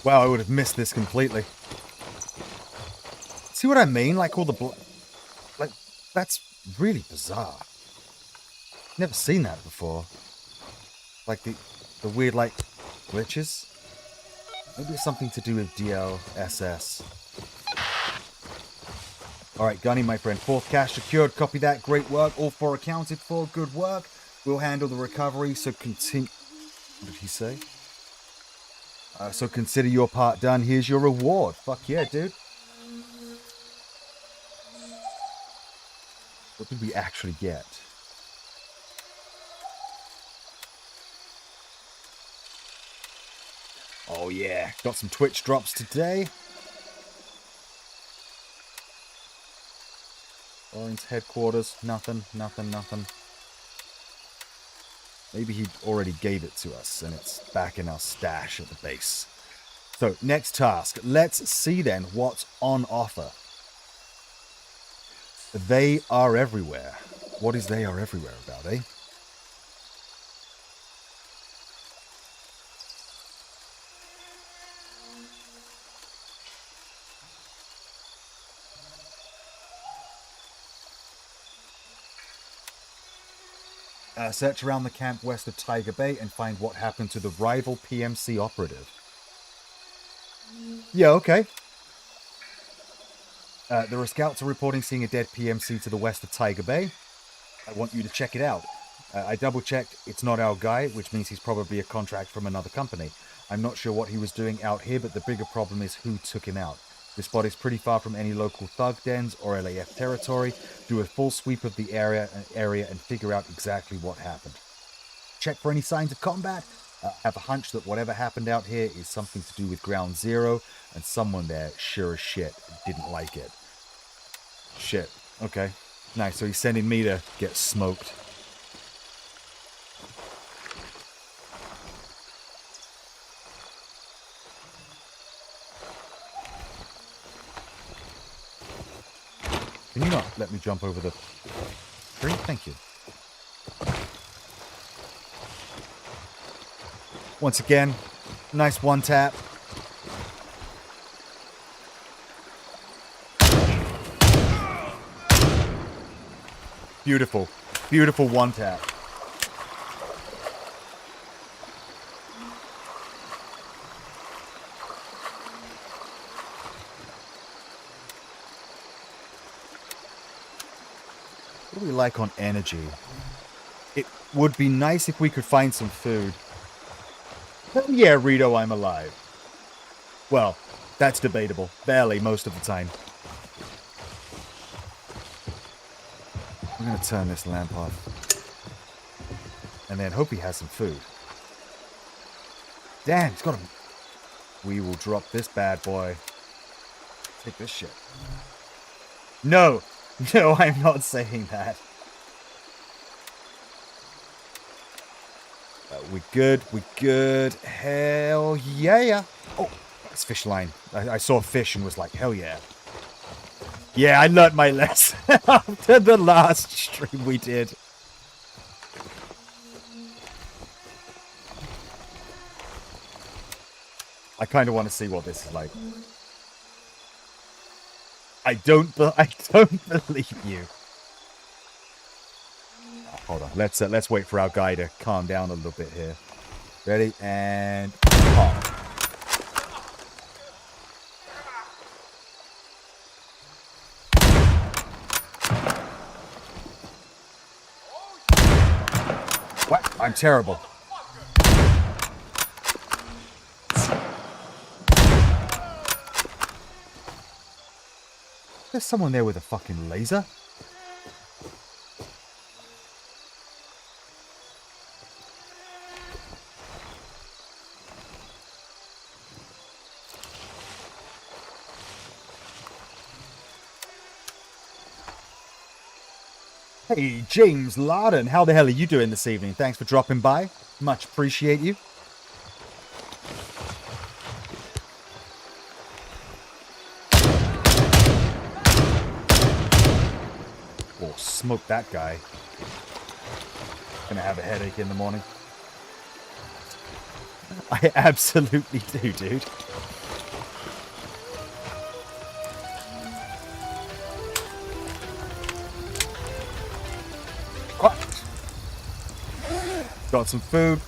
Wow, I would have missed this completely. See what I mean? Like all the like, that's really bizarre. Never seen that before. Like the weird, like, glitches. Maybe it's something to do with DLSS. Alright, Gunny, my friend. 4th cache secured. Copy that. Great work. All 4 accounted for. Good work. We'll handle the recovery, so continue... What did he say? So consider your part done. Here's your reward. Fuck yeah, dude. What did we actually get? Oh yeah, got some Twitch drops today. Orange headquarters, nothing. Maybe he already gave it to us and it's back in our stash at the base. So, next task. Let's see then what's on offer. They are everywhere. What is they are everywhere about, eh? Search around the camp west of Tiger Bay and find what happened to the rival PMC operative. Yeah, okay. There are scouts are reporting seeing a dead PMC to the west of Tiger Bay. I want you to check it out. I double-checked. It's not our guy, which means he's probably a contract from another company. I'm not sure what he was doing out here, but the bigger problem is who took him out. This spot is pretty far from any local thug dens or LAF territory. Do a full sweep of the area and figure out exactly what happened. Check for any signs of combat. Have a hunch that whatever happened out here is something to do with Ground Zero, and someone there, sure as shit, didn't like it. Shit. Okay. Nice. So he's sending me to get smoked. Can you not let me jump over the tree? Thank you. Once again, nice one tap. Beautiful. Beautiful one tap. What do we like on energy? It would be nice if we could find some food. Hell yeah, Rito, I'm alive. Well, that's debatable. Barely most of the time. I'm going to turn this lamp off. And then hope he has some food. Damn, he's got a... We will drop this bad boy. Take this shit. No! No, I'm not saying that. We good, we good. Hell yeah. Oh, it's fish line. I saw a fish and was like, hell yeah. Yeah, I learned my lesson after the last stream we did. I kind of want to see what this is like. I don't believe you. Hold on. Let's wait for our guy to calm down a little bit here. Ready and pop. What? I'm terrible. There's someone there with a fucking laser. Hey, James Larden, how the hell are you doing this evening? Thanks for dropping by. Much appreciate you. Oh, smoke that guy. Gonna have a headache in the morning. I absolutely do, dude. Got some food.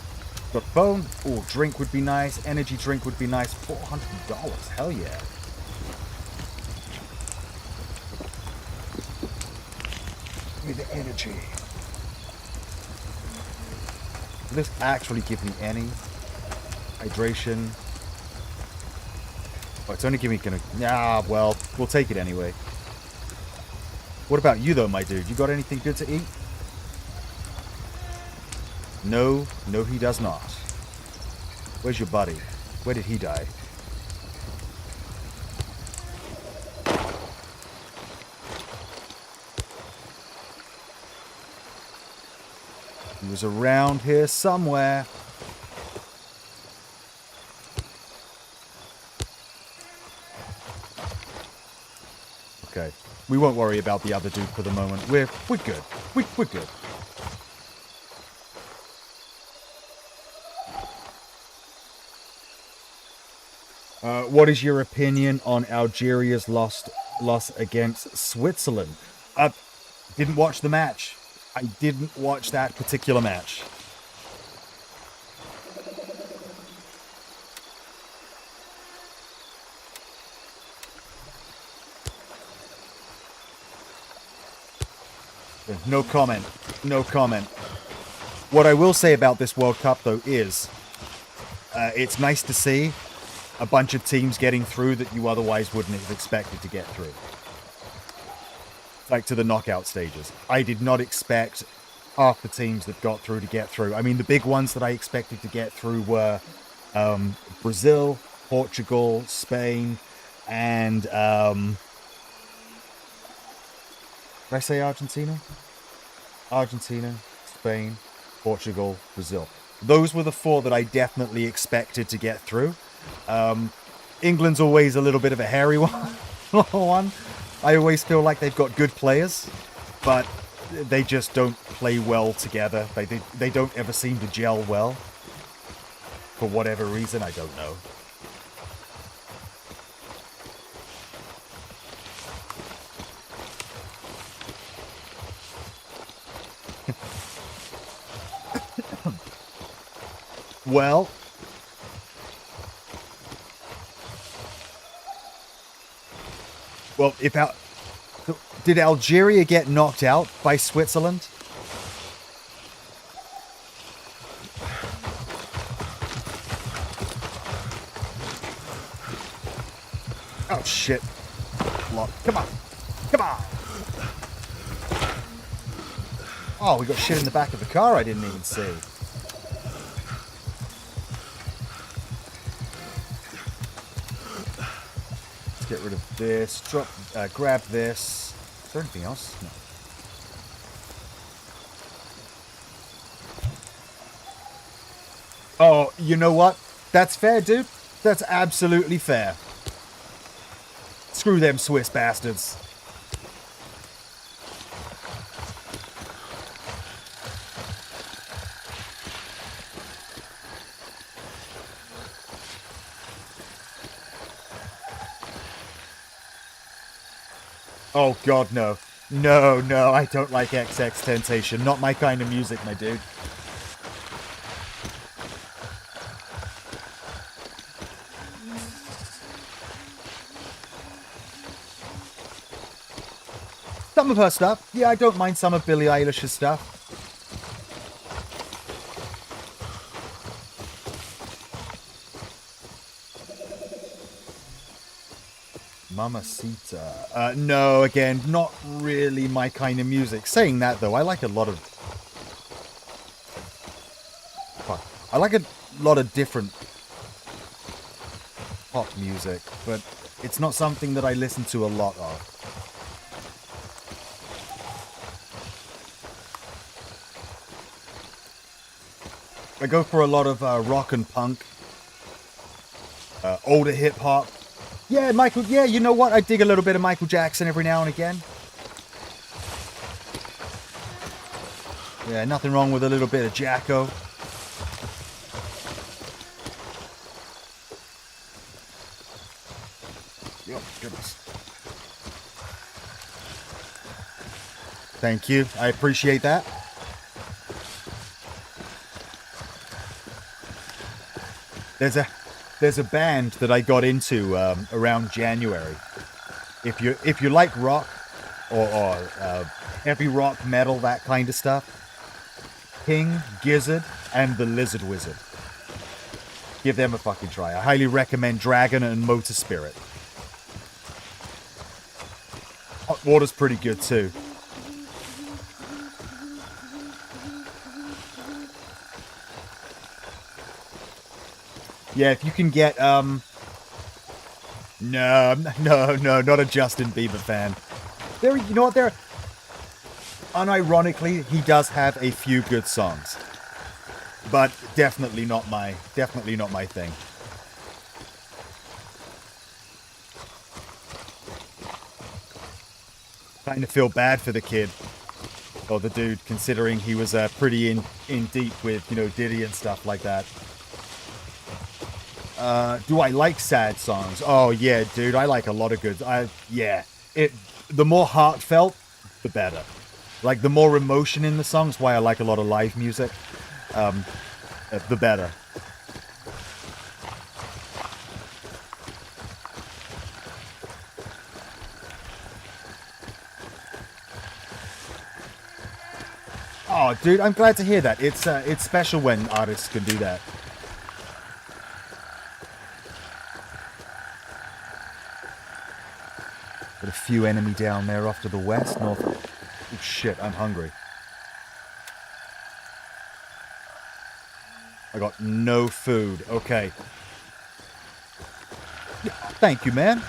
Got phone. Oh, drink would be nice. Energy drink would be nice. $400. Hell yeah. Give me the energy. Will this actually give me any hydration? Oh, it's only giving me Nah, well, we'll take it anyway. What about you though, my dude? You got anything good to eat? No, he does not. Where's your buddy? Where did he die? He was around here somewhere. Okay, we won't worry about the other dude for the moment. We're good. We're good. What is your opinion on Algeria's loss against Switzerland? Didn't watch the match. I didn't watch that particular match. No comment. No comment. What I will say about this World Cup, though, is it's nice to see a bunch of teams getting through that you otherwise wouldn't have expected to get through. Like to the knockout stages. I did not expect half the teams that got through to get through. I mean, the big ones that I expected to get through were Brazil, Portugal, Spain, and... did I say Argentina? Argentina, Spain, Portugal, Brazil. Those were the four that I definitely expected to get through. England's always a little bit of a hairy one. I always feel like they've got good players, but they just don't play well together. They don't ever seem to gel well. For whatever reason, I don't know. Well, did Algeria get knocked out by Switzerland? Oh shit! Come on, come on! Oh, we got shit in the back of the car I didn't even see. Let's get rid of this. Grab this. Is there anything else? No. Oh, you know what? That's fair, dude. That's absolutely fair. Screw them Swiss bastards. Oh god, no. No, no, I don't like XXXTentacion. Not my kind of music, my dude. Some of her stuff. Yeah, I don't mind some of Billie Eilish's stuff. Mamacita. No, again, not really my kind of music. Saying that, though, I like a lot of... Fuck. I like a lot of different pop music, but it's not something that I listen to a lot of. I go for a lot of rock and punk, older hip hop. Yeah, Michael. Yeah, you know what? I dig a little bit of Michael Jackson every now and again. Yeah, nothing wrong with a little bit of Jacko. Oh, goodness. Thank you. I appreciate that. There's a band that I got into around January. If you like rock or heavy rock, metal, that kind of stuff, King Gizzard and the Lizard Wizard. Give them a fucking try. I highly recommend Dragon and Motor Spirit. Hot Water's pretty good too. Yeah, if you can get, no, not a Justin Bieber fan. You know what, unironically, he does have a few good songs. But definitely not my thing. Kind of feel bad for the kid. Or the dude, considering he was pretty in deep with, Diddy and stuff like that. Do I like sad songs? Oh yeah, dude, I like a lot of good. The more heartfelt, the better. Like the more emotion in the songs. Why I like a lot of live music. The better. Oh, dude, I'm glad to hear that. It's special when artists can do that. Got a few enemy down there off to the west, north. Oh shit, I'm hungry. I got no food. Okay. Yeah, thank you, man.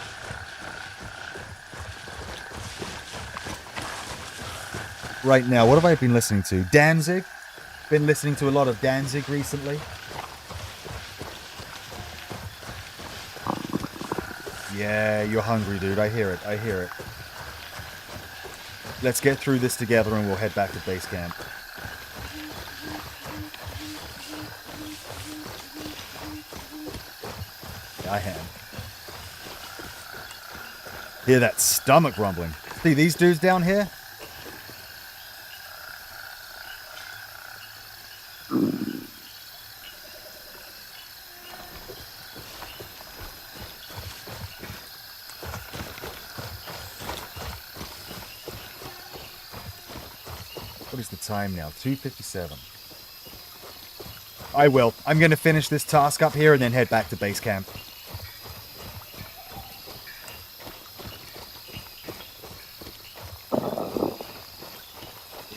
Right now, what have I been listening to? Danzig. Been listening to a lot of Danzig recently. Yeah, you're hungry, dude. I hear it. Let's get through this together and we'll head back to base camp. Yeah, I am. Hear that stomach rumbling. See these dudes down here? What is the time now? 2:57. I will. I'm going to finish this task up here and then head back to base camp.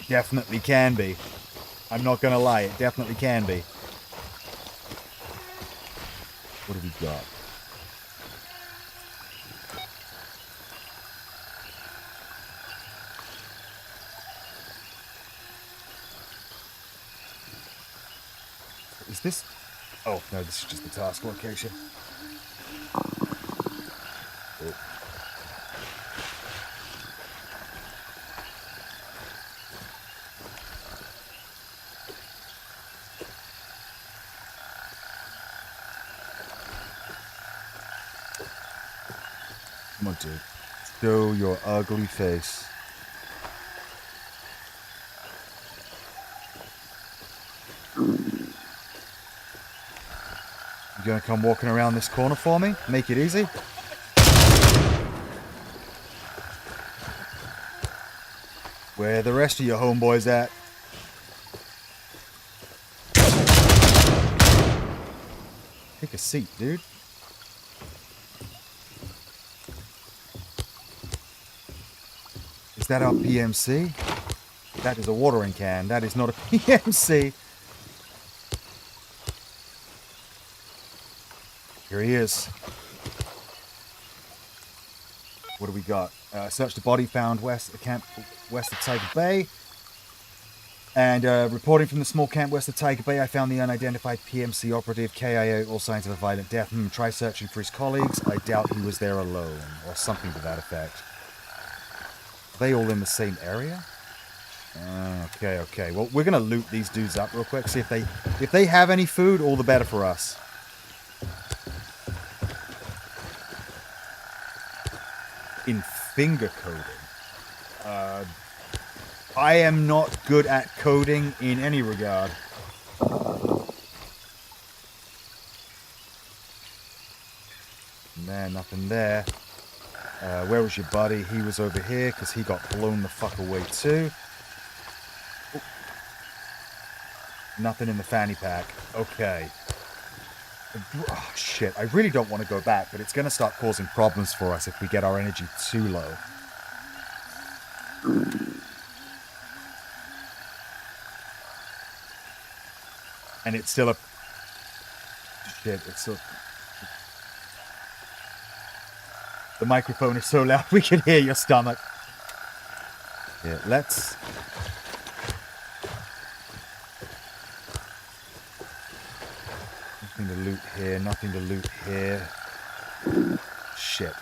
definitely can be. I'm not gonna lie, it definitely can be. What have we got? Is this... Oh, no, this is just the task location. Oh. Come on, dude. Show your ugly face. You gonna come walking around this corner for me? Make it easy? Where the rest of your homeboys at? Take a seat, dude. Is that our PMC? That is a watering can. That is not a PMC. Here he is. What do we got? Search the body found west of camp west of Tiger Bay. And reporting from the small camp west of Tiger Bay, I found the unidentified PMC operative, KIA, all signs of a violent death. Try searching for his colleagues. I doubt he was there alone, or something to that effect. Are they all in the same area? Okay. Well, we're gonna loot these dudes up real quick. See if they have any food, all the better for us. In finger coding. I am not good at coding in any regard. Man, nothing there. Where was your buddy? He was over here because he got blown the fuck away too. Ooh. Nothing in the fanny pack. Okay. Oh, shit. I really don't want to go back, but it's going to start causing problems for us if we get our energy too low. And it's still a... Shit, it's still... The microphone is so loud we can hear your stomach. Yeah, let's... Nothing to loot here, nothing to loot here. Shit.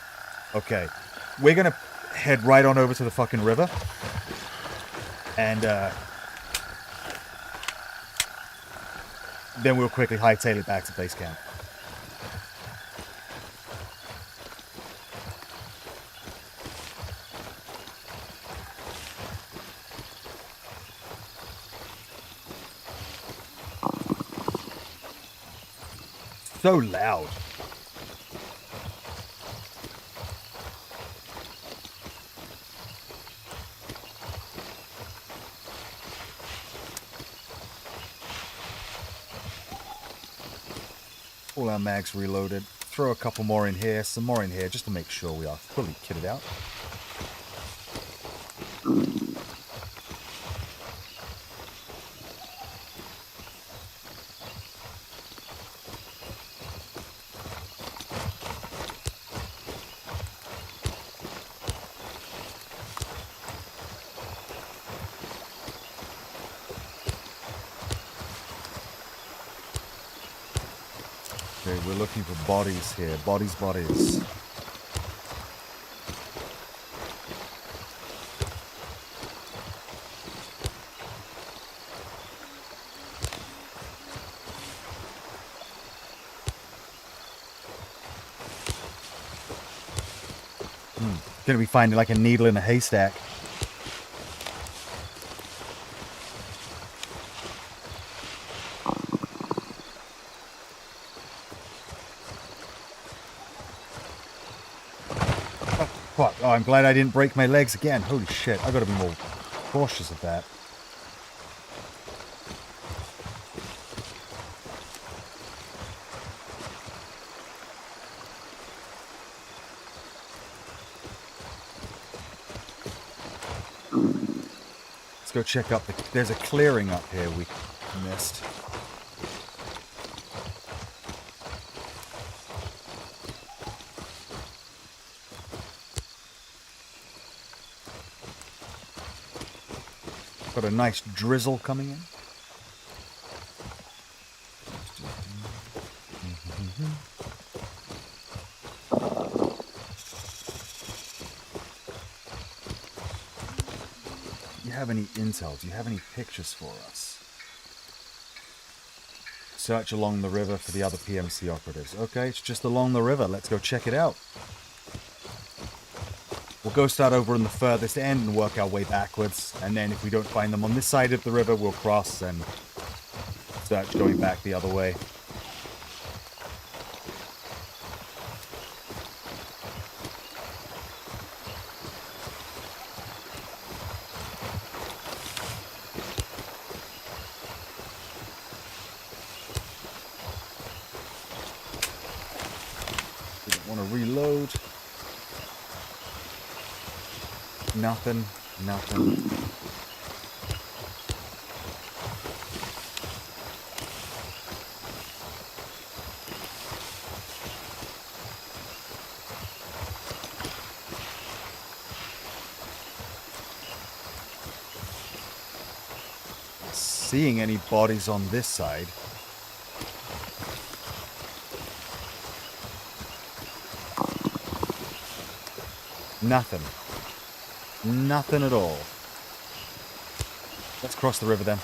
Okay. We're gonna head right on over to the fucking river. And, then we'll quickly hightail it back to base camp. So loud. All our mags reloaded. Throw a couple more in here, some more in here, just to make sure we are fully kitted out. Okay, we're looking for bodies here. Bodies. Gonna be finding like a needle in a haystack. Fuck. Oh, I'm glad I didn't break my legs again. Holy shit. I gotta be more cautious of that. Let's go check up. There's a clearing up here we missed. Got a nice drizzle coming in. Do you have any intel? Do you have any pictures for us? Search along the river for the other PMC operatives. Okay, it's just along the river. Let's go check it out. We'll go start over in the furthest end and work our way backwards. And then if we don't find them on this side of the river, we'll cross and search going back the other way. Didn't want to reload. Nothing. Seeing any bodies on this side. Nothing. Nothing at all. Let's cross the river then.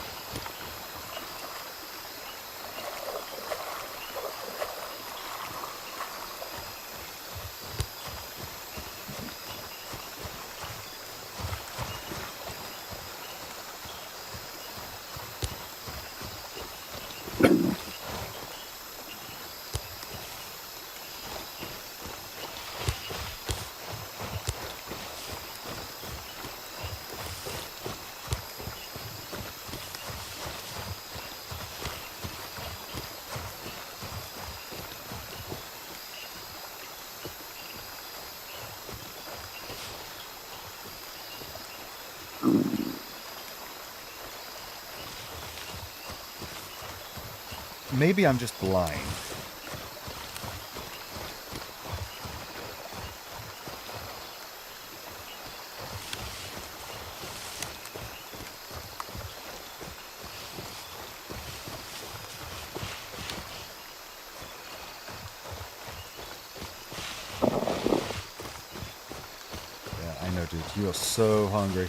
Maybe I'm just blind. Yeah, I know, dude. You are so hungry.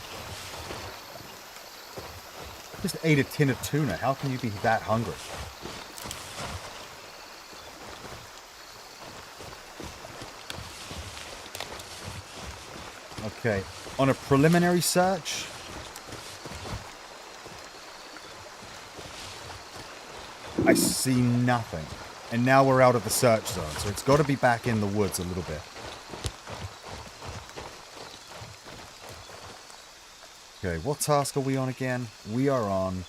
Just ate a tin of tuna. How can you be that hungry? Okay, on a preliminary search, I see nothing. And now we're out of the search zone, so it's got to be back in the woods a little bit. Okay, what task are we on again? We are on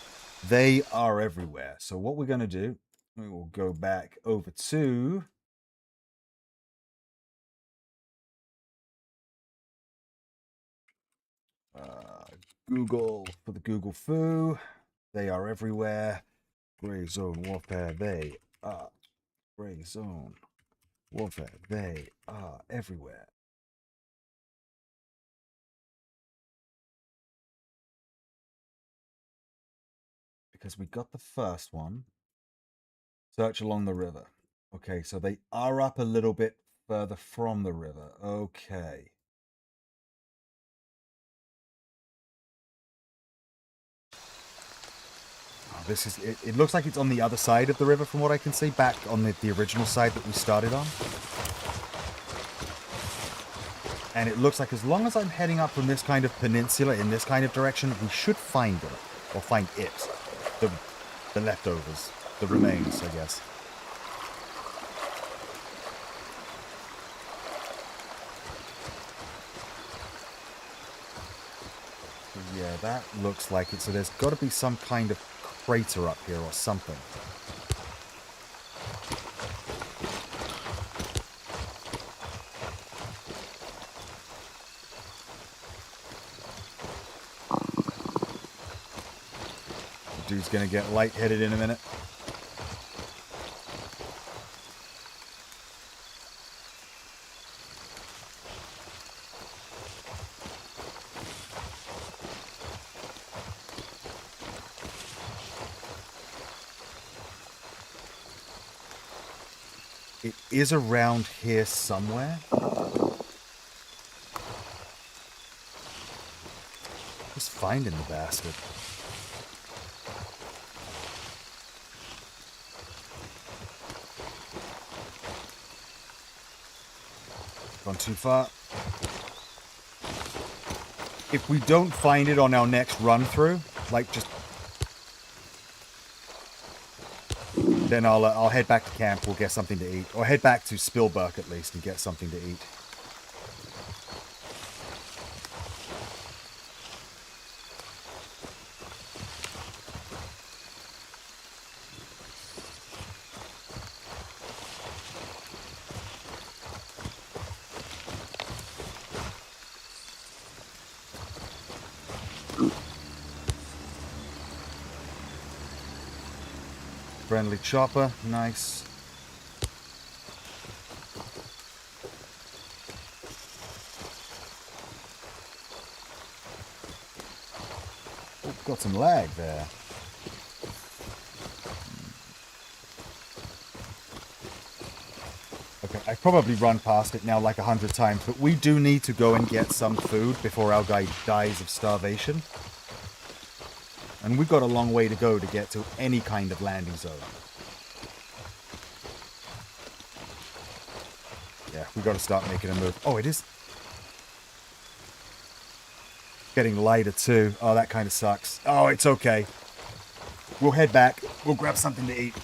They Are Everywhere. So what we're going to do, we will go back over to... Google for the Google foo. They are everywhere. Gray zone warfare. They are gray zone warfare. They are everywhere. Because we got the first one. Search along the river. Okay, so they are up a little bit further from the river. Okay. This is it looks like it's on the other side of the river from what I can see, back on the original side that we started on. And it looks like as long as I'm heading up from this kind of peninsula in this kind of direction, we should find it. Or find it. The leftovers. The remains, I guess. Yeah, that looks like it. So there's got to be some kind of crater up here or something. dude's gonna get lightheaded in a minute. It is around here somewhere. Just finding the bastard. Gone too far. If we don't find it on our next run through, like just... then I'll head back to camp, we'll get something to eat. Or head back to Spillberg at least and get something to eat. Friendly chopper, nice. Oh, got some lag there. Okay, I probably run past it now like 100 times, but we do need to go and get some food before our guy dies of starvation. And we've got a long way to go to get to any kind of landing zone. Yeah, we got to start making a move. Oh, it is getting lighter too. Oh, that kind of sucks. Oh, it's okay. We'll head back. We'll grab something to eat.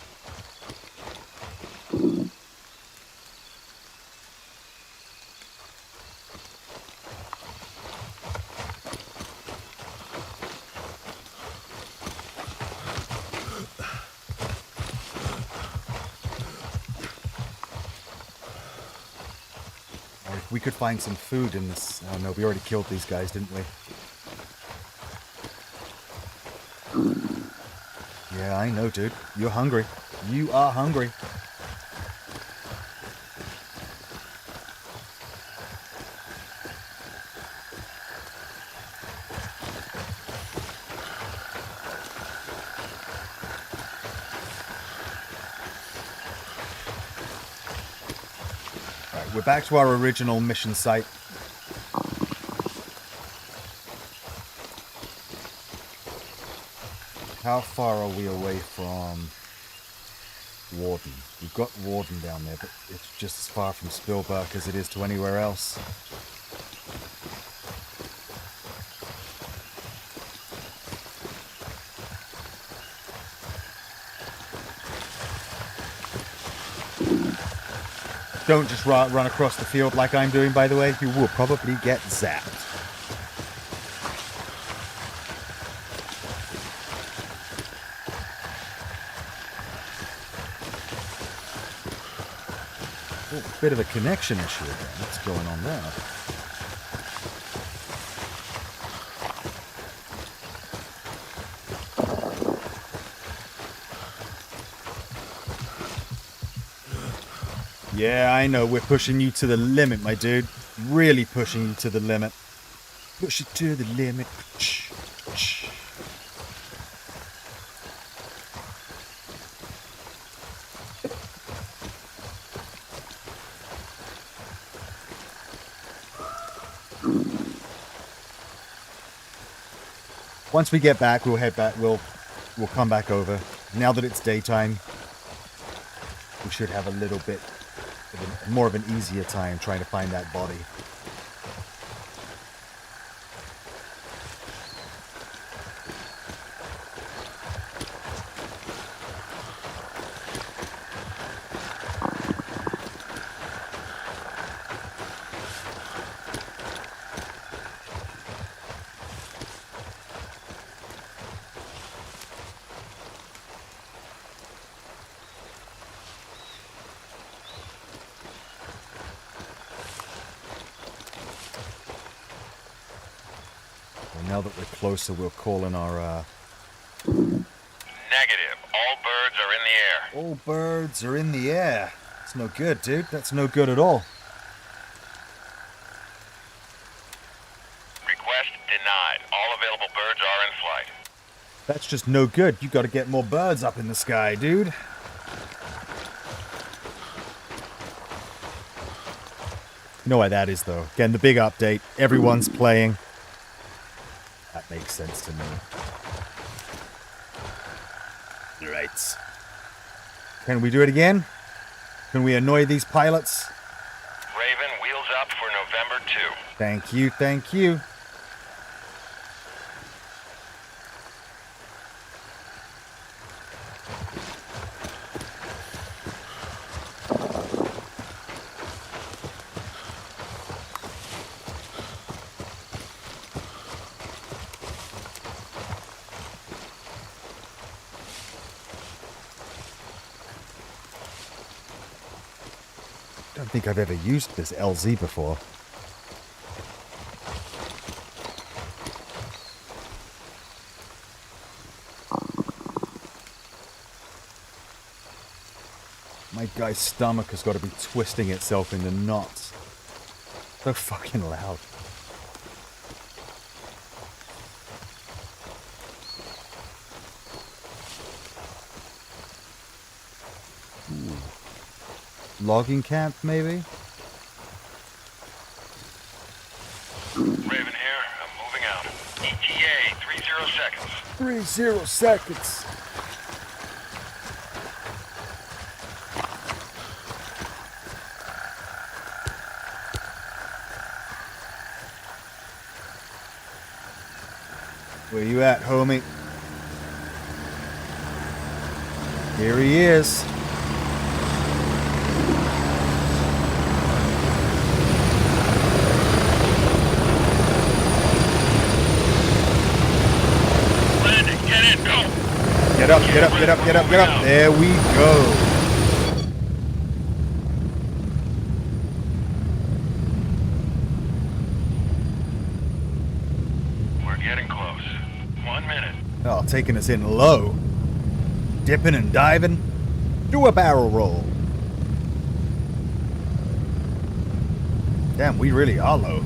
We could find some food in this. Oh no, we already killed these guys, didn't we? Yeah, I know, dude. You're hungry. You are hungry. We're back to our original mission site. How far are we away from Warden? We've got Warden down there, but it's just as far from Spillberg as it is to anywhere else. Don't just run across the field like I'm doing, by the way. You will probably get zapped. Oh, bit of a connection issue again. What's going on there? Yeah, I know. We're pushing you to the limit, my dude. Really pushing you to the limit. Push it to the limit. Once we get back, we'll head back. We'll come back over. Now that it's daytime, we should have a little bit more of an easier time trying to find that body. Now that we're closer, we'll call in our Negative. All birds are in the air. All birds are in the air. That's no good, dude. That's no good at all. Request denied. All available birds are in flight. That's just no good. You gotta get more birds up in the sky, dude. You know why that is, though. Again, the big update. Everyone's playing. That makes sense to me. Right. Can we do it again? Can we annoy these pilots? Raven, wheels up for November 2. Thank you, thank you. I don't think I've ever used this LZ before. My guy's stomach has got to be twisting itself into knots. So fucking loud. Logging camp, maybe? Raven here. I'm moving out. ETA, 30 seconds. 30 seconds. Where you at, homie? Here he is. Landing, get in, go! Get up, get up, get up, get up, get up. There we go. We're getting close. 1 minute. Oh, taking us in low. Dipping and diving. Do a barrel roll. Damn, we really are low.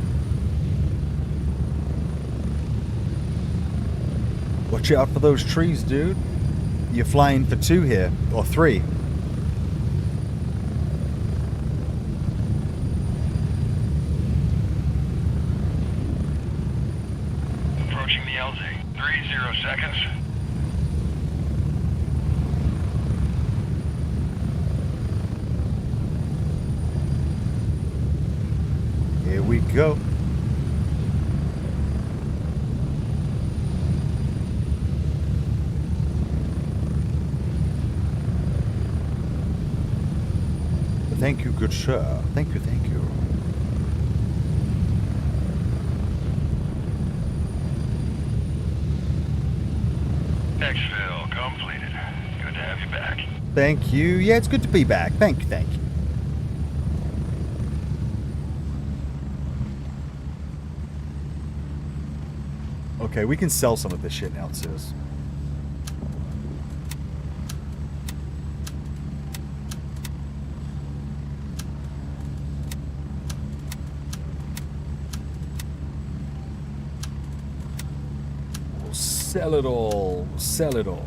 Watch out for those trees, dude. You're flying for 2 here. Or 3. Approaching the LZ. 30 seconds. Here we go. Thank you, good sir. Thank you, thank you. Exfil completed. Good to have you back. Thank you. Yeah, it's good to be back. Thank you, thank you. Okay, we can sell some of this shit now, sis. Sell it all. Sell it all.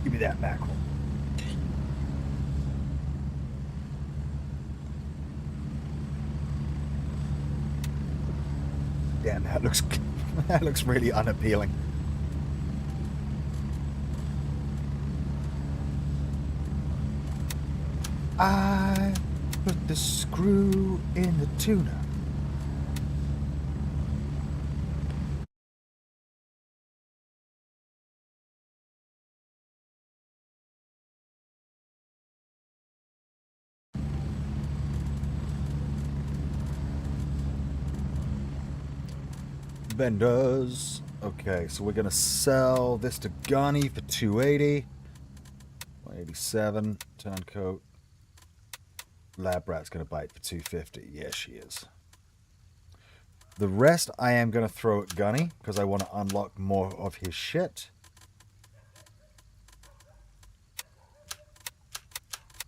Give me that mackerel. Damn, that looks that looks really unappealing. I put the screw in the tuna. Vendors. Okay, so we're gonna sell this to Gunny for 280. 187. Turncoat. Lab Rat's going to bite for 250. Yes, she is. The rest I am going to throw at Gunny because I want to unlock more of his shit.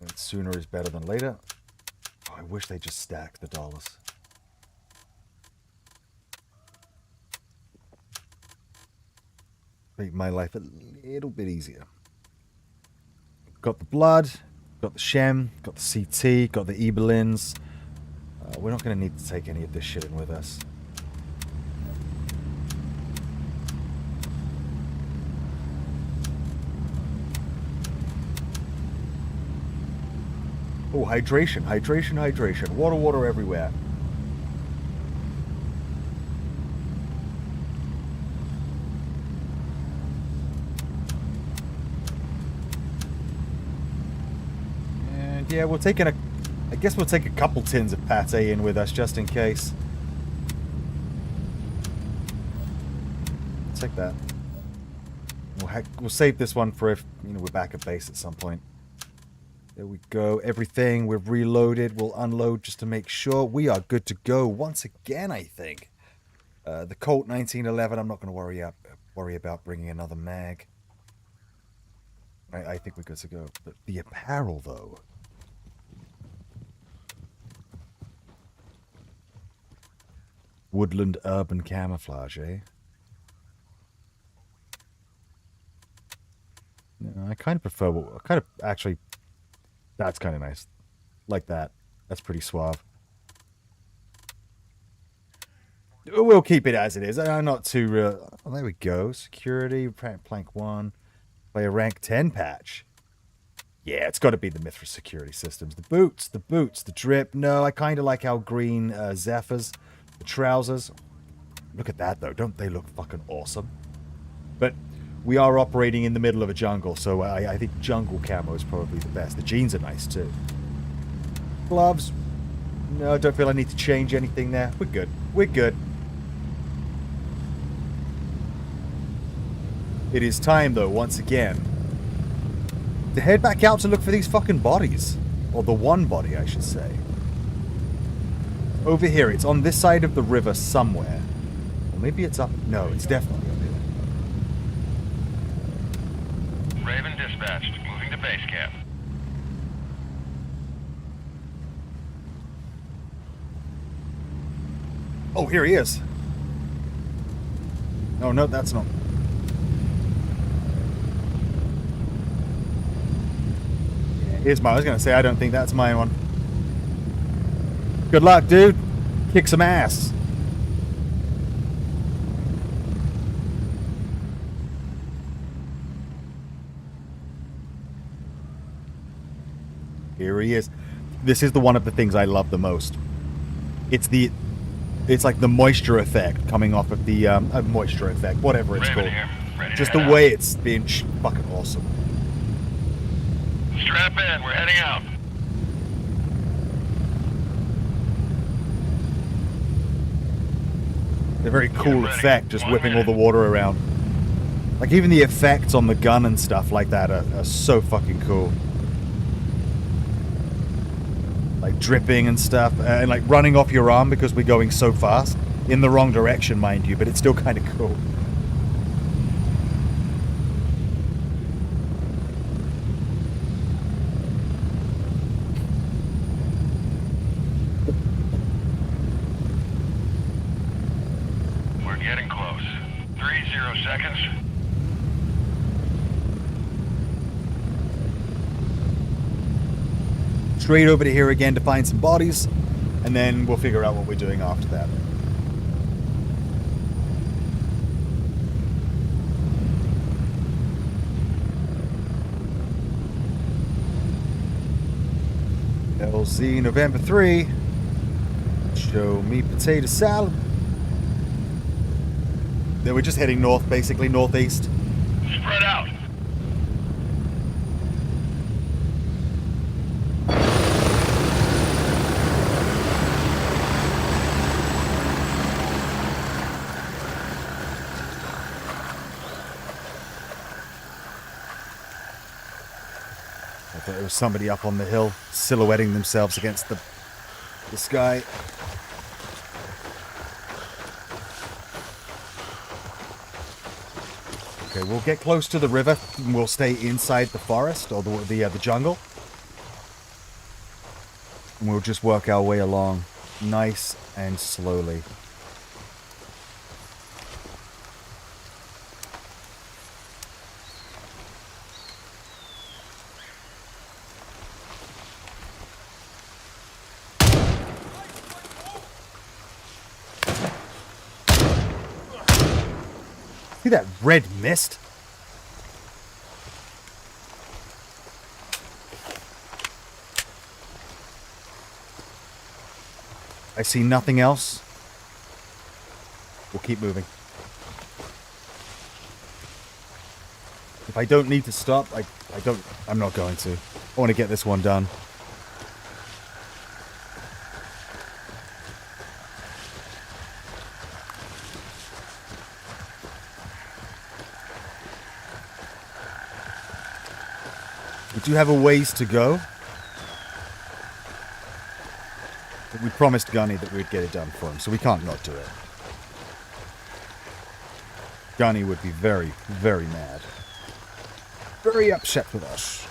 And sooner is better than later. Oh, I wish they just stacked the dollars. Make my life a little bit easier. Got the blood, got the Shem, got the CT, got the Ebelins. We're not going to need to take any of this shit in with us. Oh, hydration, hydration, hydration. Water, water everywhere. And yeah, we're taking a... I guess we'll take a couple tins of pate in with us just in case. Take that. We'll save this one for if, you know, we're back at base at some point. There we go. Everything. We've reloaded. We'll unload just to make sure we are good to go once again, I think. The Colt 1911, I'm not going to worry about bringing another mag. I think we're good to go. But the apparel, though. Woodland urban camouflage, eh? No, I kind of prefer actually... That's kind of nice. Like that. That's pretty suave. We'll keep it as it is. I'm not too... oh, there we go. Security, plank 1. Play a rank 10 patch. Yeah, it's got to be the Mithras security systems. The boots, the drip. No, I kind of like how green Zephyrs. The trousers. Look at that, though. Don't they look fucking awesome? But... we are operating in the middle of a jungle, so I think jungle camo is probably the best. The jeans are nice, too. Gloves. No, I don't feel I need to change anything there. We're good. We're good. It is time, though, once again, to head back out to look for these fucking bodies. Or the one body, I should say. Over here. It's on this side of the river somewhere. Or maybe it's up... no, it's definitely up here. Raven dispatched. Moving to base camp. Oh, here he is. Oh, no, that's not... yeah, here's my... I was going to say, I don't think that's my one. Good luck, dude. Kick some ass. Here he is. This is one of the things I love the most. It's like the moisture effect coming off of the moisture effect, whatever it's Raven called. here. Ready Just to the head way out. it's being fucking awesome. Strap in. We're heading out. A very cool ready. effect, just 1 whipping all minute. the water around. Like even the effects on the gun and stuff like that are so fucking cool. Like dripping and stuff, and like running off your arm because we're going so fast. In the wrong direction, mind you, but it's still kind of cool. We're getting close. 30 seconds. Straight over to here again to find some bodies, and then we'll figure out what we're doing after that. LZ November 3. Show me potato salad. Then we're just heading north, basically northeast. Spread out. There was somebody up on the hill, silhouetting themselves against the sky. Okay, we'll get close to the river, and we'll stay inside the forest, or the jungle. And we'll just work our way along, nice and slowly. See that red mist? I see nothing else. We'll keep moving. If I don't need to stop, I'm not going to. I want to get this one done. We do have a ways to go. But we promised Gunny that we'd get it done for him, so we can't not do it. Gunny would be very, very mad. Very upset with us.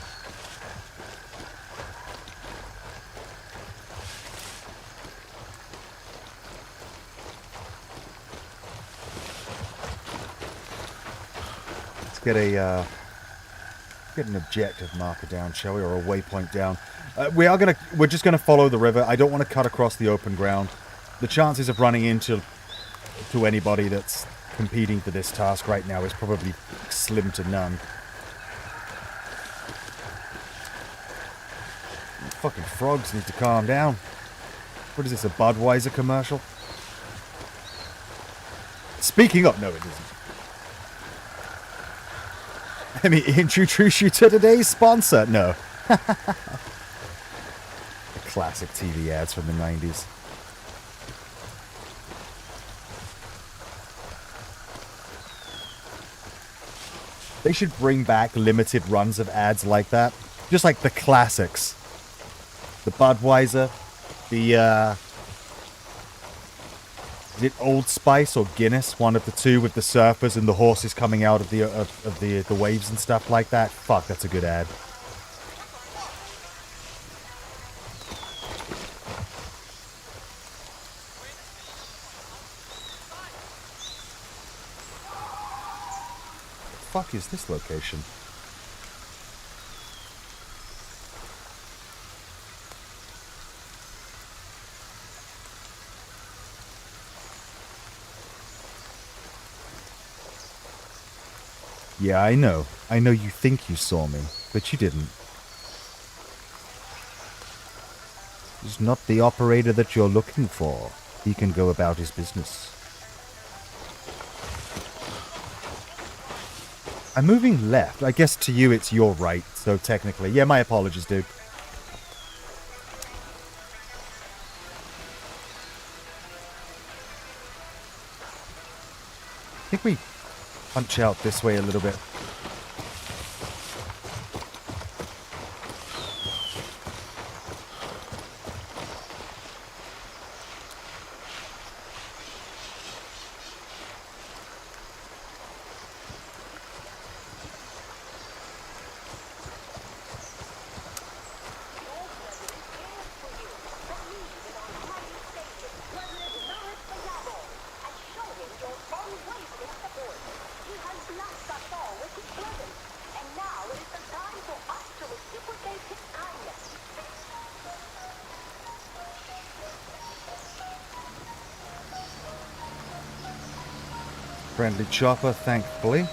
Let's get an objective marker down, shall we, or a waypoint down. We're just gonna follow the river. I don't want to cut across the open ground. The chances of running into anybody that's competing for this task right now is probably slim to none. Fucking frogs need to calm down. What is this, a Budweiser commercial? Speaking of, no, it isn't. Let me introduce you to today's sponsor. No. The classic TV ads from the 90s. They should bring back limited runs of ads like that. Just like the classics. The Budweiser. The, is it Old Spice or Guinness? One of the two, with the surfers and the horses coming out of the waves and stuff like that. Fuck, that's a good ad. What the fuck is this location? Yeah, I know. I know you think you saw me, but you didn't. He's not the operator that you're looking for. He can go about his business. I'm moving left. I guess to you it's your right, so technically. Yeah, my apologies, dude. I think we punch out this way a little bit. Friendly chopper, thankfully.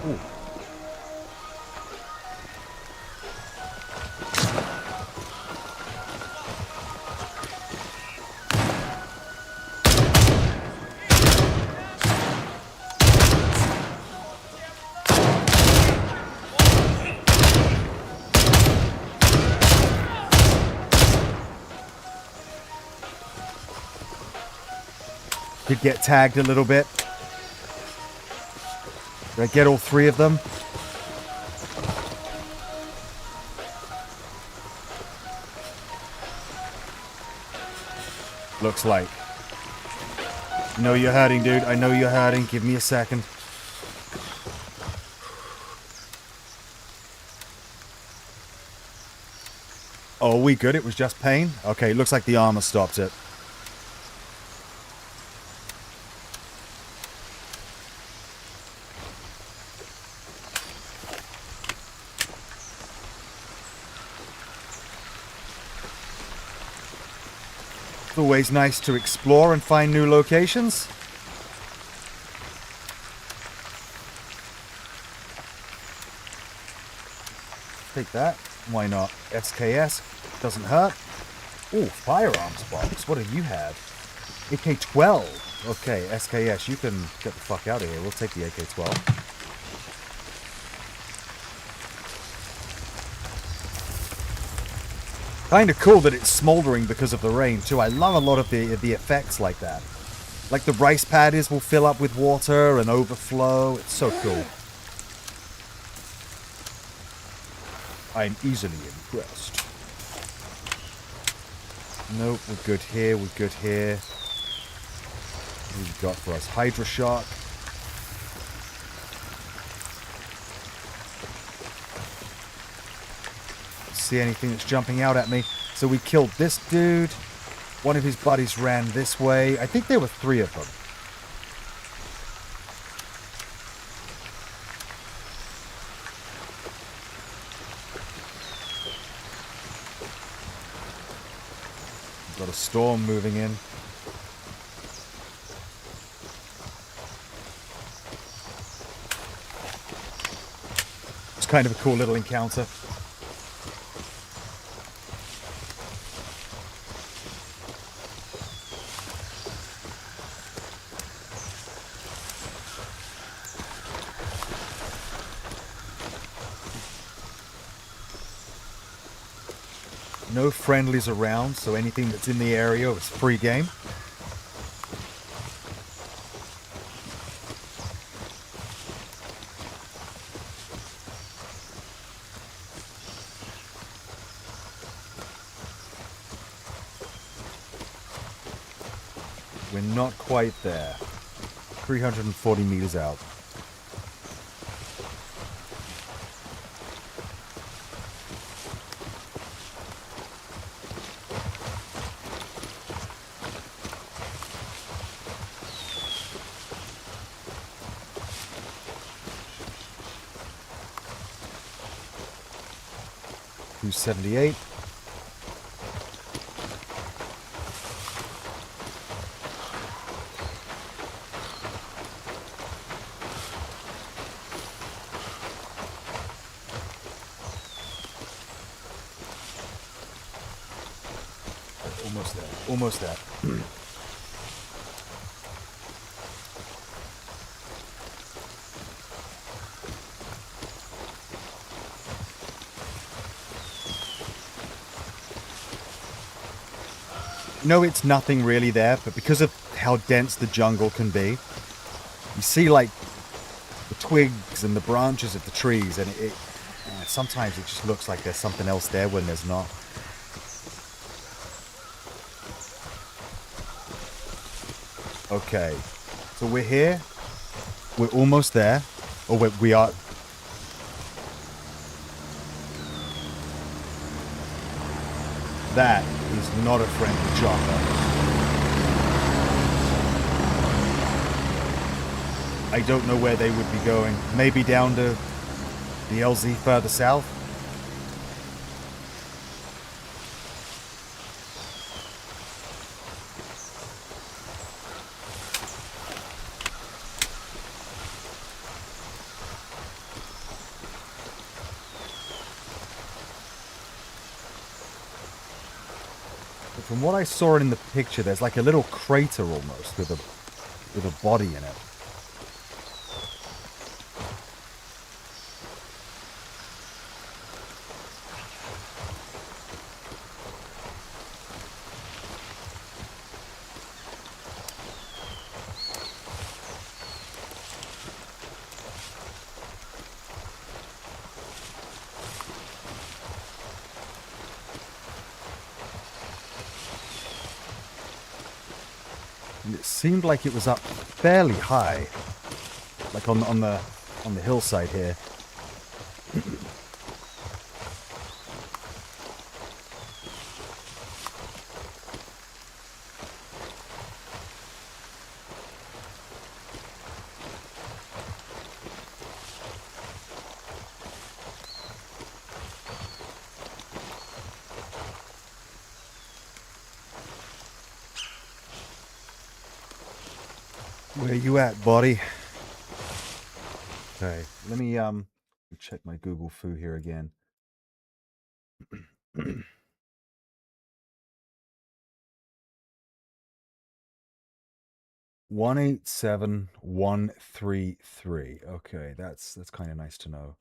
Ooh. Could get tagged a little bit. Did I get all 3 of them? Looks like. I know you're hurting, dude. I know you're hurting. Give me a second. Oh, are we good? It was just pain? Okay, looks like the armor stopped it. It's always nice to explore and find new locations. Take that. Why not? SKS. Doesn't hurt. Oh, firearms box. What do you have? AK-12. Okay, SKS. You can get the fuck out of here. We'll take the AK-12. Kind of cool that it's smoldering because of the rain, too. I love a lot of the effects like that. Like the rice paddies will fill up with water and overflow. It's so cool. I'm easily impressed. Nope, we're good here, we're good here. What have we got for us? Hydra Shark. See anything that's jumping out at me? So we killed this dude. One of his buddies ran this way. I think there were 3 of them. Got a storm moving in. It's kind of a cool little encounter. No friendlies around, so anything that's in the area is free game. We're not quite there. 340 meters out. .278. Almost there. Almost there. No, it's nothing really there, but because of how dense the jungle can be, you see like the twigs and the branches of the trees, and sometimes it just looks like there's something else there when there's not. Okay, so we're here. We're almost there. Or we are. That is not a friendly chopper. I don't know where they would be going. Maybe down to the LZ further south? From what I saw in the picture, there's like a little crater almost with a body in it. seemed like it was up fairly high, like on the hillside here. Where you at, buddy? Okay, let me check my Google Foo here again. 187133. Okay, that's kind of nice to know.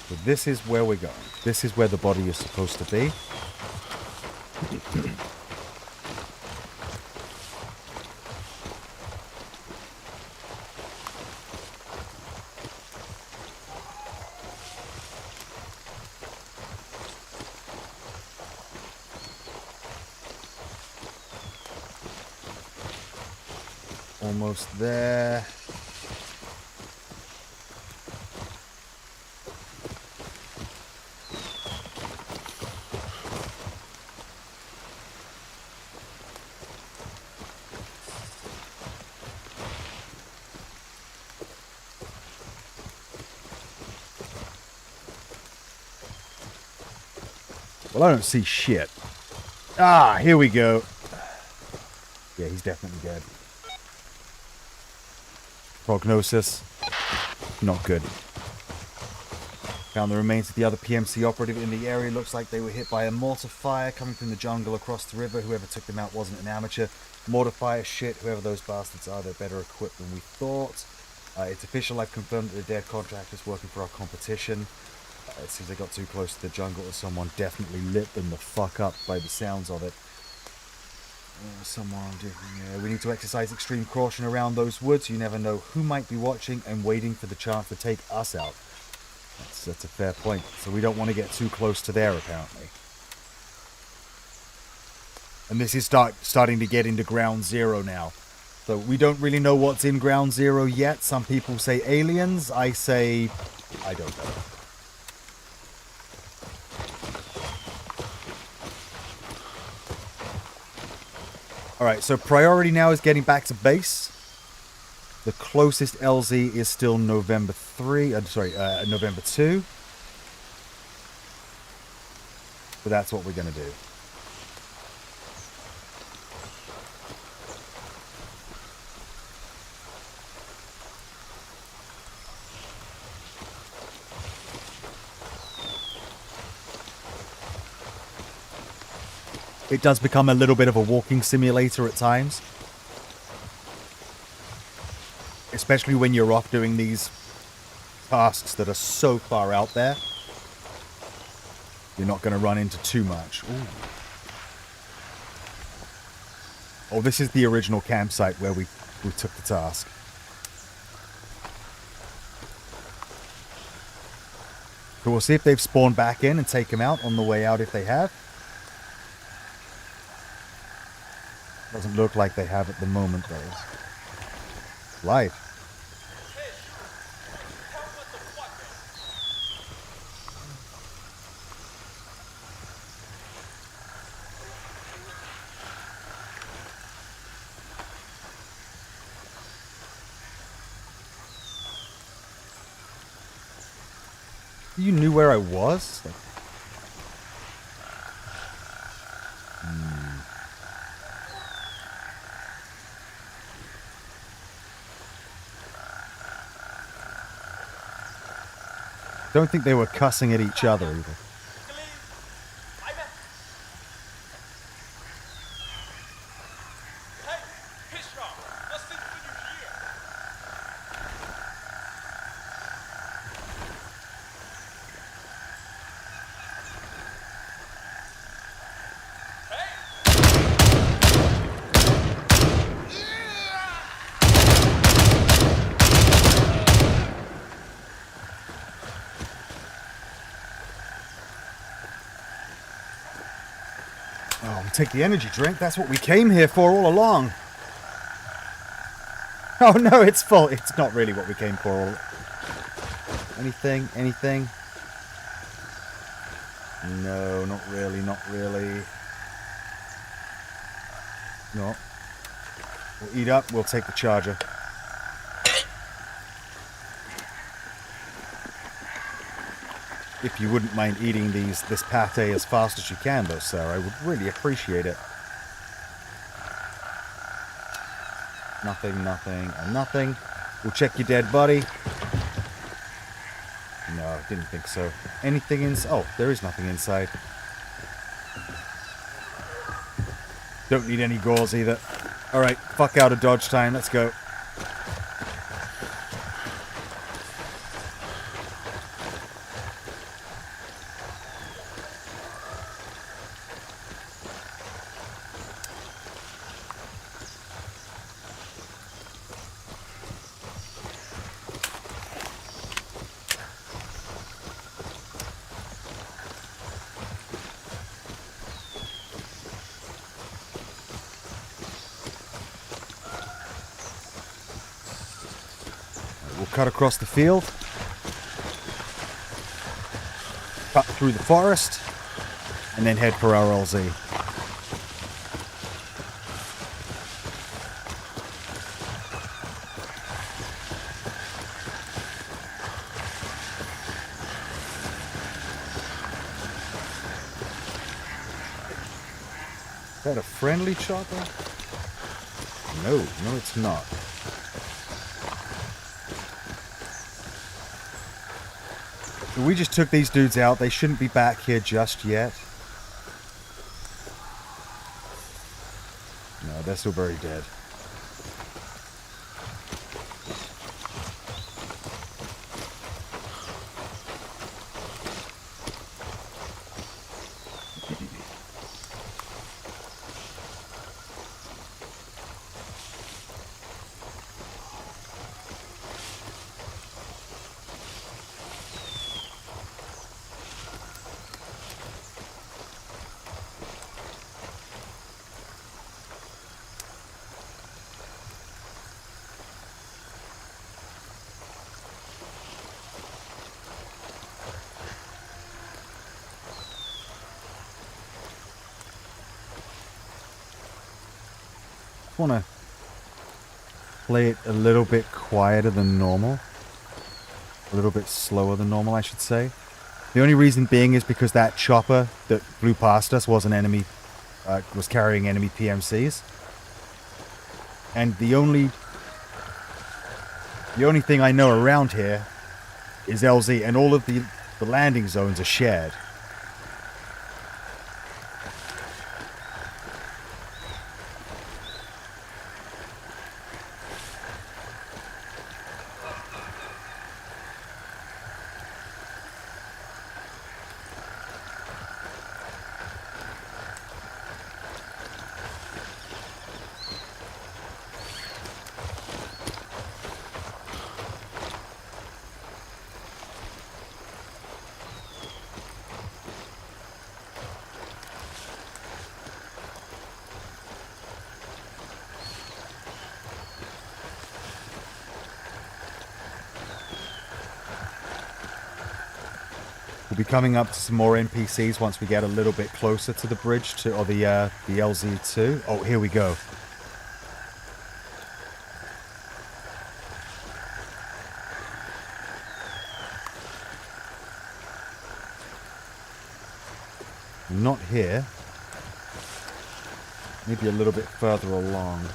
So this is where we're going. This is where the body is supposed to be. Almost there. Well, I don't see shit. Ah, here we go. Yeah, he's definitely dead. Prognosis, not good. Found the remains of the other PMC operative in the area. Looks like they were hit by a mortar fire coming from the jungle across the river. Whoever took them out wasn't an amateur. Mortar fire shit, whoever those bastards are, they're better equipped than we thought. It's official, I've confirmed that the dead contractor's working for our competition. It seems they got too close to the jungle or someone definitely lit them the fuck up by the sounds of it. Yeah, we need to exercise extreme caution around those woods. You never know who might be watching and waiting for the chance to take us out. That's a fair point. So we don't want to get too close to there, apparently. And this is starting to get into ground zero now. So we don't really know what's in ground zero yet. Some people say aliens. I say, I don't know. Alright, so priority now is getting back to base. The closest LZ is still November 2. So that's what we're going to do. It does become a little bit of a walking simulator at times. Especially when you're off doing these tasks that are so far out there. You're not going to run into too much. Ooh. Oh, this is the original campsite where we took the task. So we'll see if they've spawned back in and take him out on the way out if they have. Doesn't look like they have at the moment, though. Light. You knew where I was? Like, Don't think they were cussing at each other either. Oh, we'll take the energy drink. That's what we came here for all along. Oh no, it's full. It's not really what we came for all... Anything? Anything? No, not really, not really. No. We'll eat up, we'll take the charger. If you wouldn't mind eating this pate as fast as you can, though, sir, I would really appreciate it. Nothing, nothing, and nothing. We'll check your dead body. No, didn't think so. Anything inside? Oh, there is nothing inside. Don't need any gauze either. Alright, fuck out of dodge time, let's go. We'll cut across the field. Cut through the forest. And then head for our LZ. Is that a friendly chopper? No, no it's not. We just took these dudes out. They shouldn't be back here just yet. No, they're still very dead. Want to play it a little bit quieter than normal. A little bit slower than normal, I should say. The only reason being is because that chopper that flew past us was an enemy, was carrying enemy PMCs. And the only thing I know around here is LZ, and all of the landing zones are shared. We'll be coming up to some more NPCs once we get a little bit closer to the bridge, or the LZ2. Oh, here we go. Not here. Maybe a little bit further along.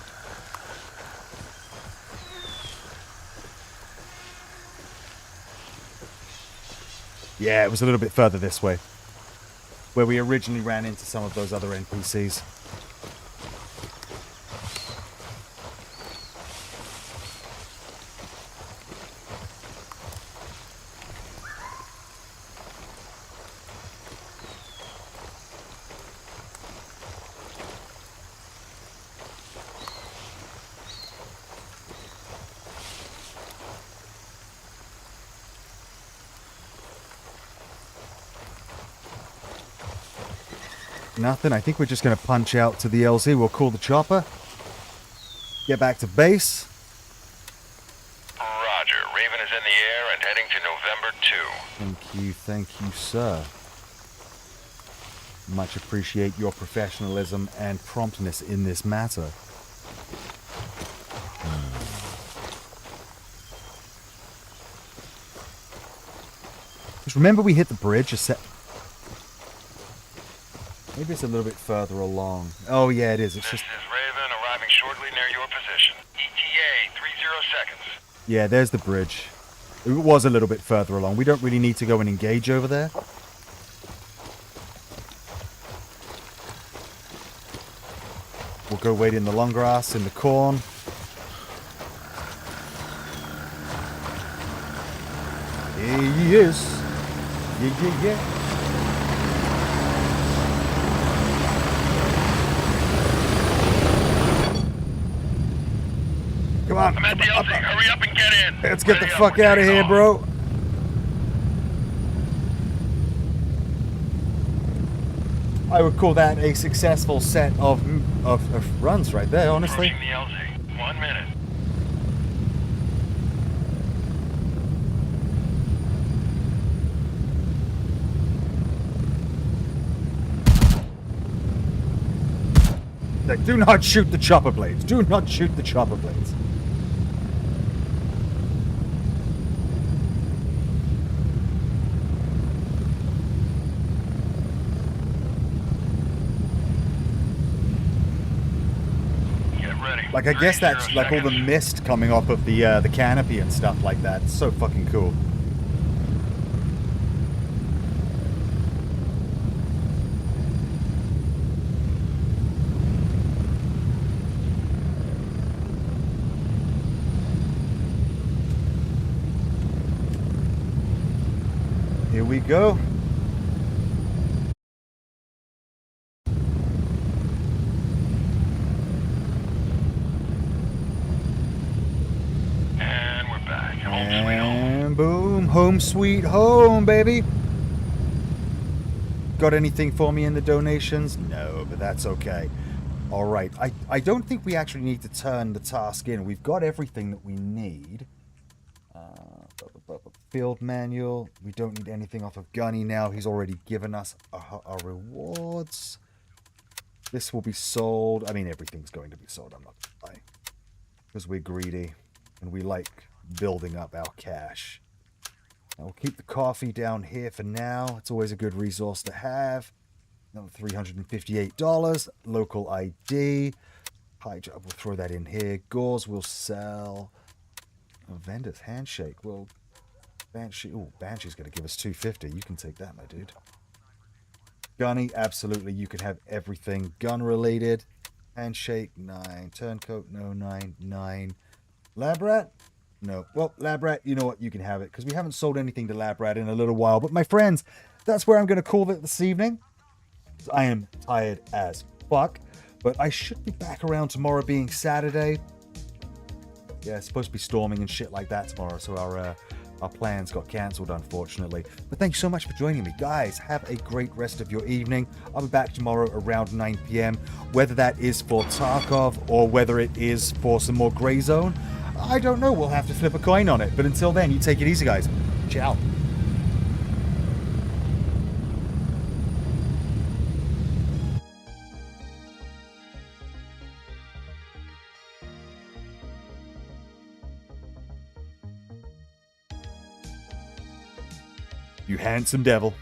Yeah, it was a little bit further this way. Where we originally ran into some of those other NPCs. Nothing. I think we're just going to punch out to the LZ. We'll call the chopper. Get back to base. Roger. Raven is in the air and heading to November 2. Thank you, sir. Much appreciate your professionalism and promptness in this matter. Just remember we hit the bridge a sec. Maybe it's a little bit further along. Oh yeah, it is. It's This just... is Raven arriving shortly near your position. ETA 30 seconds. Yeah, there's the bridge. It was a little bit further along. We don't really need to go and engage over there. We'll go wait in the long grass, in the corn. Here he is. Yeah. Come on. I'm at the LZ. Hurry up and get in. Let's get the Ready up. fuck We're out of taking here, off. bro. I would call that a successful set of runs right there, honestly. Approaching the LZ. 1 minute. Like, do not shoot the chopper blades. Do not shoot the chopper blades. Get ready. Like, I guess 30 that's like all the seconds. mist coming off of the canopy and stuff like that. It's so fucking cool. Here we go. And we're back. Home sweet home. And boom, home sweet home, baby. Got anything for me in the donations? No, but that's okay. All right, I don't think we actually need to turn the task in. We've got everything that we need. Field manual. We don't need anything off of Gunny now. He's already given us our rewards. This will be sold. I mean, everything's going to be sold. I'm not gonna lie. Because we're greedy. And we like building up our cash. Now we'll keep the coffee down here for now. It's always a good resource to have. Another $358. Local ID. High job. We'll throw that in here. Gauze will sell. A vendor's handshake. Well, Banshee. Ooh, Banshee's going to give us $250. You can take that, my dude. Gunny, absolutely. You can have everything gun related. Handshake, 9. Turncoat, no, 9. Lab rat? No. Well, Lab rat, you know what? You can have it because we haven't sold anything to Lab rat in a little while. But my friends, that's where I'm going to call it this evening. I am tired as fuck. But I should be back around tomorrow being Saturday. Yeah, it's supposed to be storming and shit like that tomorrow. So our plans got cancelled, unfortunately. But thank you so much for joining me. Guys, have a great rest of your evening. I'll be back tomorrow around 9 p.m. Whether that is for Tarkov or whether it is for some more Grey Zone, I don't know. We'll have to flip a coin on it. But until then, you take it easy, guys. Ciao. You handsome devil.